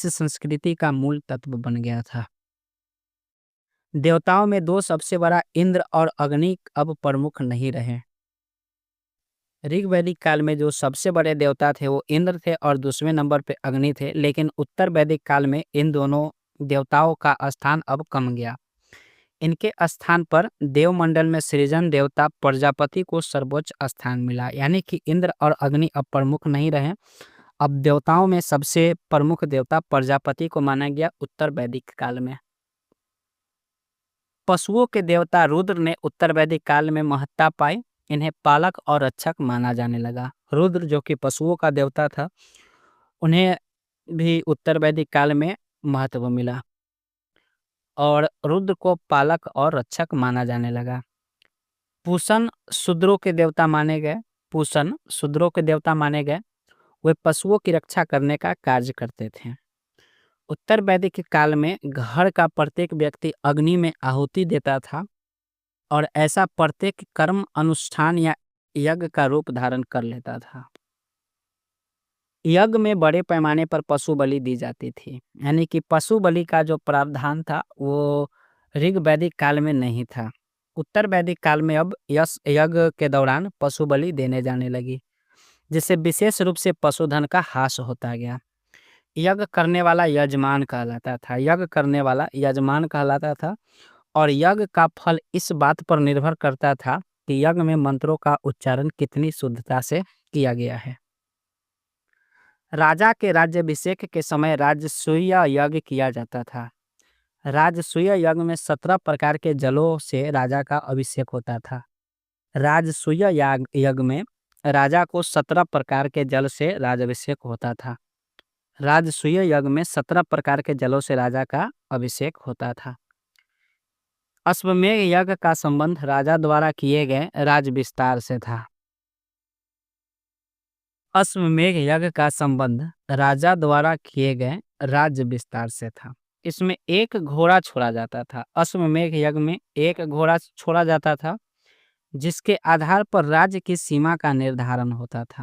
संस्कृति का मूल तत्व बन गया था। देवताओं में दो सबसे बड़ा इंद्र और अग्नि अब प्रमुख नहीं रहे। ऋग वैदिक काल में जो सबसे बड़े देवता थे वो इंद्र थे और दूसरे नंबर पे अग्नि थे, लेकिन उत्तर वैदिक काल में इन दोनों देवताओं का स्थान अब कम गया। इनके स्थान पर देवमंडल में सृजन देवता प्रजापति को सर्वोच्च स्थान मिला। यानी कि इंद्र और अग्नि अब प्रमुख नहीं रहे। अब देवताओं में सबसे प्रमुख देवता प्रजापति को माना गया उत्तर वैदिक काल में। पशुओं के देवता रुद्र ने उत्तर वैदिक काल में महत्ता पाई। इन्हें पालक और रक्षक माना जाने लगा। रुद्र जो कि पशुओं का देवता था, उन्हें भी उत्तर वैदिक काल में महत्व मिला और रुद्र को पालक और रक्षक माना जाने लगा। पूषण शूद्रों के देवता माने गए। पूषण शूद्रों के देवता माने गए। वे पशुओं की रक्षा करने का कार्य करते थे। उत्तर वैदिक काल में घर का प्रत्येक व्यक्ति अग्नि में आहुति देता था और ऐसा प्रत्येक कर्म अनुष्ठान या यज्ञ का रूप धारण कर लेता था। यज्ञ में बड़े पैमाने पर पशु बलि दी जाती थी। यानी कि पशु बलि का जो प्रावधान था वो ऋग वैदिक काल में नहीं था। उत्तर वैदिक काल में अब यज्ञ के दौरान पशु बलि देने जाने लगी, जिससे विशेष रूप से पशुधन का ह्रास होता गया। यज्ञ करने वाला यजमान कहलाता था। यज्ञ करने वाला यजमान कहलाता था और यज्ञ का फल इस बात पर निर्भर करता था कि यज्ञ में मंत्रों का उच्चारण कितनी शुद्धता से किया गया है। राजा के राज्याभिषेक के समय राजसूय यज्ञ किया जाता था। राजसूय यज्ञ में 17 प्रकार के जलों से राजा का अभिषेक होता था। राजसूय यज्ञ में राजा को 17 प्रकार के जल से राजाभिषेक होता था। राजसूय यज्ञ में 17 प्रकार के जलों से राजा का अभिषेक होता था। अश्वमेध यज्ञ का संबंध राजा द्वारा किए गए राज विस्तार से था। अश्वमेध यज्ञ का संबंध राजा द्वारा किए गए राज्य विस्तार से था। इसमें एक घोड़ा छोड़ा जाता था। अश्वमेध यज्ञ में एक घोड़ा छोड़ा जाता था, जिसके आधार पर राज्य की सीमा का निर्धारण होता था।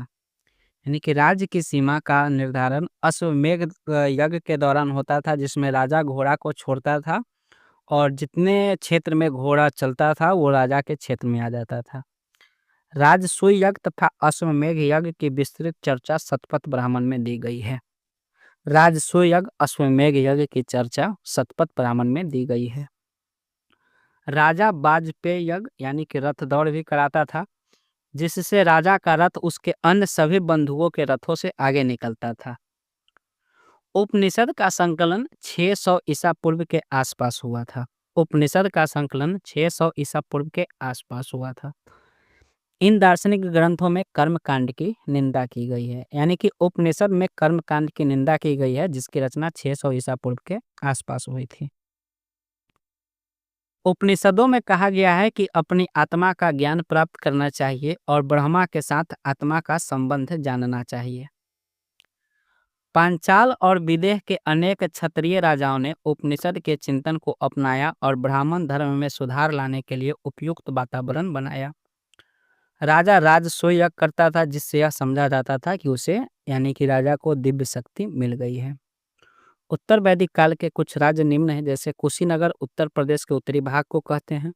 यानी कि राज्य की सीमा का निर्धारण अश्वमेध यज्ञ के दौरान होता था, जिसमें राजा घोड़ा को छोड़ता था और जितने क्षेत्र में घोड़ा चलता था वो राजा के क्षेत्र में आ जाता था। राजसूय यज्ञ तथा अश्वमेध यज्ञ की विस्तृत चर्चा शतपथ ब्राह्मण में दी गई है। राजसूय यज्ञ अश्वमेध यज्ञ की चर्चा शतपथ ब्राह्मण में दी गई है। राजा वाजपेय यज्ञ यानी कि रथ दौड़ भी कराता था, जिससे राजा का रथ उसके अन्य सभी बंधुओं के रथों से आगे निकलता था। उपनिषद का संकलन 600 ईसा पूर्व के आसपास हुआ था। उपनिषद का संकलन 600 ईसा पूर्व के आसपास हुआ था। इन दार्शनिक ग्रंथों में कर्मकांड की निंदा की गई है। यानी कि उपनिषद में कर्मकांड की निंदा की गई है, जिसकी रचना 600 ईसा पूर्व के आसपास हुई थी। उपनिषदों में कहा गया है कि अपनी आत्मा का ज्ञान प्राप्त करना चाहिए और ब्रह्मा के साथ आत्मा का संबंध जानना चाहिए। पांचाल और विदेह के अनेक क्षत्रिय राजाओं ने उपनिषद के चिंतन को अपनाया और ब्राह्मण धर्म में सुधार लाने के लिए उपयुक्त वातावरण बनाया। राजा राजसूय यज्ञ करता था, जिससे यह समझा जाता था कि उसे यानी कि राजा को दिव्य शक्ति मिल गई है। उत्तर वैदिक काल के कुछ राज्य निम्न हैं, जैसे कुशीनगर उत्तर प्रदेश के उत्तरी भाग को कहते हैं।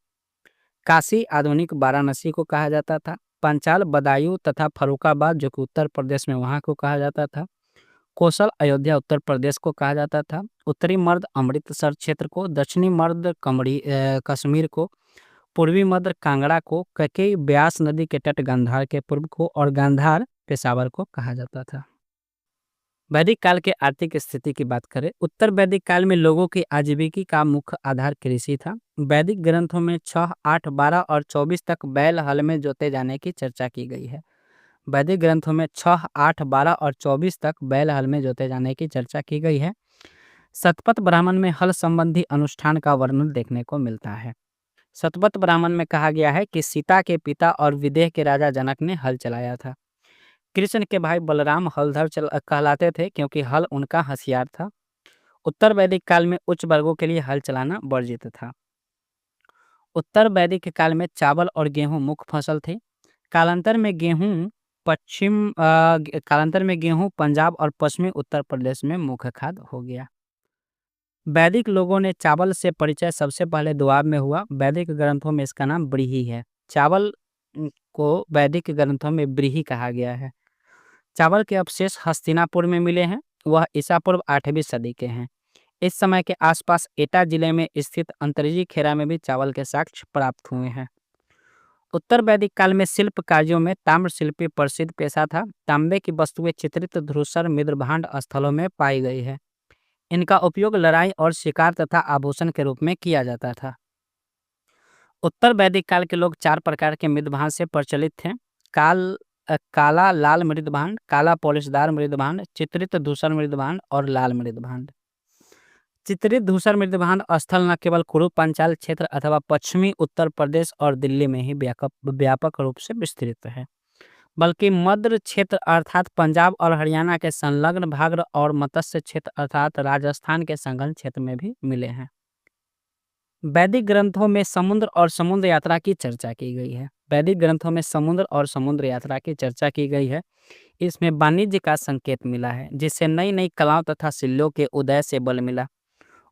काशी आधुनिक वाराणसी को कहा जाता था। पांचाल बदायूं तथा फर्रुखाबाद जो कि उत्तर प्रदेश में वहाँ को कहा जाता था। कौशल अयोध्या उत्तर प्रदेश को कहा जाता था। उत्तरी मर्द अमृतसर क्षेत्र को, दक्षिणी मर्द कश्मीर को, पूर्वी मध्य कांगड़ा को, ककेई ब्यास नदी के तट गांधार के पूर्व को और गांधार पेशावर को कहा जाता था। वैदिक काल के आर्थिक स्थिति की बात करें, उत्तर वैदिक काल में लोगों की आजीविका का मुख्य आधार कृषि था। वैदिक ग्रंथों में 6, 8, 12 और 24 तक बैल हल में जोते जाने की चर्चा की गई है। वैदिक ग्रंथों में 6, 8, 12 और 24 तक बैल हल में जोते जाने की चर्चा की गई है। शतपथ ब्राह्मण में हल संबंधी अनुष्ठान का वर्णन देखने को मिलता है। शतपथ ब्राह्मण में कहा गया है कि सीता के पिता और विदेह के राजा जनक ने हल चलाया था। कृष्ण के भाई बलराम हलधर कहलाते थे क्योंकि हल उनका हथियार था। उत्तर वैदिक काल में उच्च वर्गों के लिए हल चलाना वर्जित था। उत्तर वैदिक काल में चावल और गेहूं मुख्य फसल थे। कालांतर में गेहूं कालांतर में गेहूं पंजाब और पश्चिमी उत्तर प्रदेश में मुख्य खाद्य हो गया। वैदिक लोगों ने चावल से परिचय सबसे पहले दोआब में हुआ। वैदिक ग्रंथों में इसका नाम ब्रीही है। चावल को वैदिक ग्रंथों में ब्रीही कहा गया है। चावल के अवशेष हस्तिनापुर में मिले हैं। वह ईसा पूर्व 8वीं सदी के हैं। इस समय के आसपास एटा जिले में स्थित अंतरजी खेरा में भी चावल के साक्ष्य प्राप्त हुए हैं। उत्तर वैदिक काल में शिल्प कार्यों में ताम्र शिल्पी प्रसिद्ध पेशा था। तांबे की वस्तुएं चित्रित धूसर मृदभांड स्थलों में पाई गई है। इनका उपयोग लड़ाई और शिकार तथा आभूषण के रूप में किया जाता था। उत्तर वैदिक काल के लोग 4 प्रकार के मृदभांड से प्रचलित थे। काला लाल मृदभांड, काला पॉलिशदार मृदभांड, चित्रित धूसर मृदभांड और लाल मृदभांड। चित्रित धूसर मृदभांड स्थल न केवल कुरु पांचाल क्षेत्र अथवा पश्चिमी उत्तर प्रदेश और दिल्ली में ही व्यापक रूप से विस्तृत है, बल्कि मध्य क्षेत्र अर्थात पंजाब और हरियाणा के संलग्न भाग और मत्स्य क्षेत्र अर्थात राजस्थान के संलग्न क्षेत्र में भी मिले हैं। वैदिक ग्रंथों में समुद्र और समुद्र यात्रा की चर्चा की गई है। वैदिक ग्रंथों में समुद्र और समुद्र यात्रा की चर्चा की गई है। इसमें वाणिज्य का संकेत मिला है, जिससे नई नई कलाओं तथा शिल्पों के उदय से बल मिला।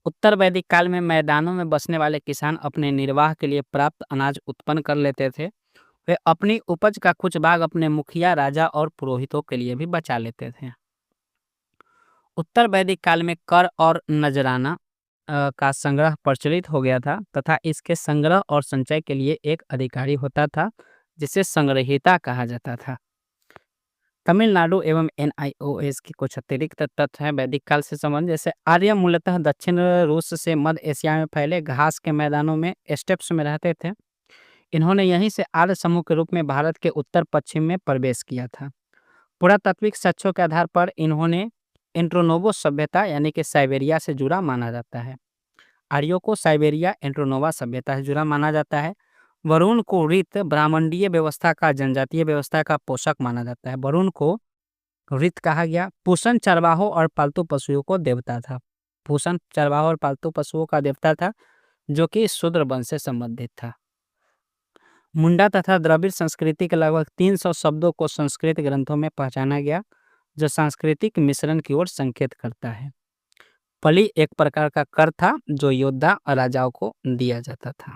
उत्तर वैदिक काल में मैदानों में बसने वाले किसान अपने निर्वाह के लिए प्राप्त अनाज उत्पन्न कर लेते थे। वे अपनी उपज का कुछ भाग अपने मुखिया, राजा और पुरोहितों के लिए भी बचा लेते थे। उत्तर वैदिक काल में कर और नजराना का संग्रह प्रचलित हो गया था तथा इसके संग्रह और संचय के लिए एक अधिकारी होता था, जिसे संग्रहीता कहा जाता था। तमिलनाडु एवं NIOS की कुछ अतिरिक्त तथ्य हैं वैदिक काल से संबंध, जैसे आर्य मूलतः दक्षिण रूस से मध्य एशिया में फैले घास के मैदानों में स्टेप्स में रहते थे। इन्होंने यहीं से आर्य समूह के रूप में भारत के उत्तर पश्चिम में प्रवेश किया था। पुरातात्विक साक्ष्यों के आधार पर इन्होंने एंट्रोनोवो सभ्यता यानी कि साइबेरिया से जुड़ा माना जाता है। आर्यों को साइबेरिया एंट्रोनोवा सभ्यता से जुड़ा माना जाता है। वरुण को ऋत ब्राह्मणीय व्यवस्था का जनजातीय व्यवस्था का पोषक माना जाता है। वरुण को ऋत कहा गया। पूषण चरवाहों और पालतू पशुओं को देवता था। पूषण चरवाहों और पालतू पशुओं का देवता था, जो कि शूद्र वंश से संबंधित था। मुंडा तथा द्रविड़ संस्कृति के लगभग 300 शब्दों को संस्कृत ग्रंथों में पहचाना गया, जो सांस्कृतिक मिश्रण की ओर संकेत करता है। पली एक प्रकार का कर था जो योद्धा और राजाओं को दिया जाता था।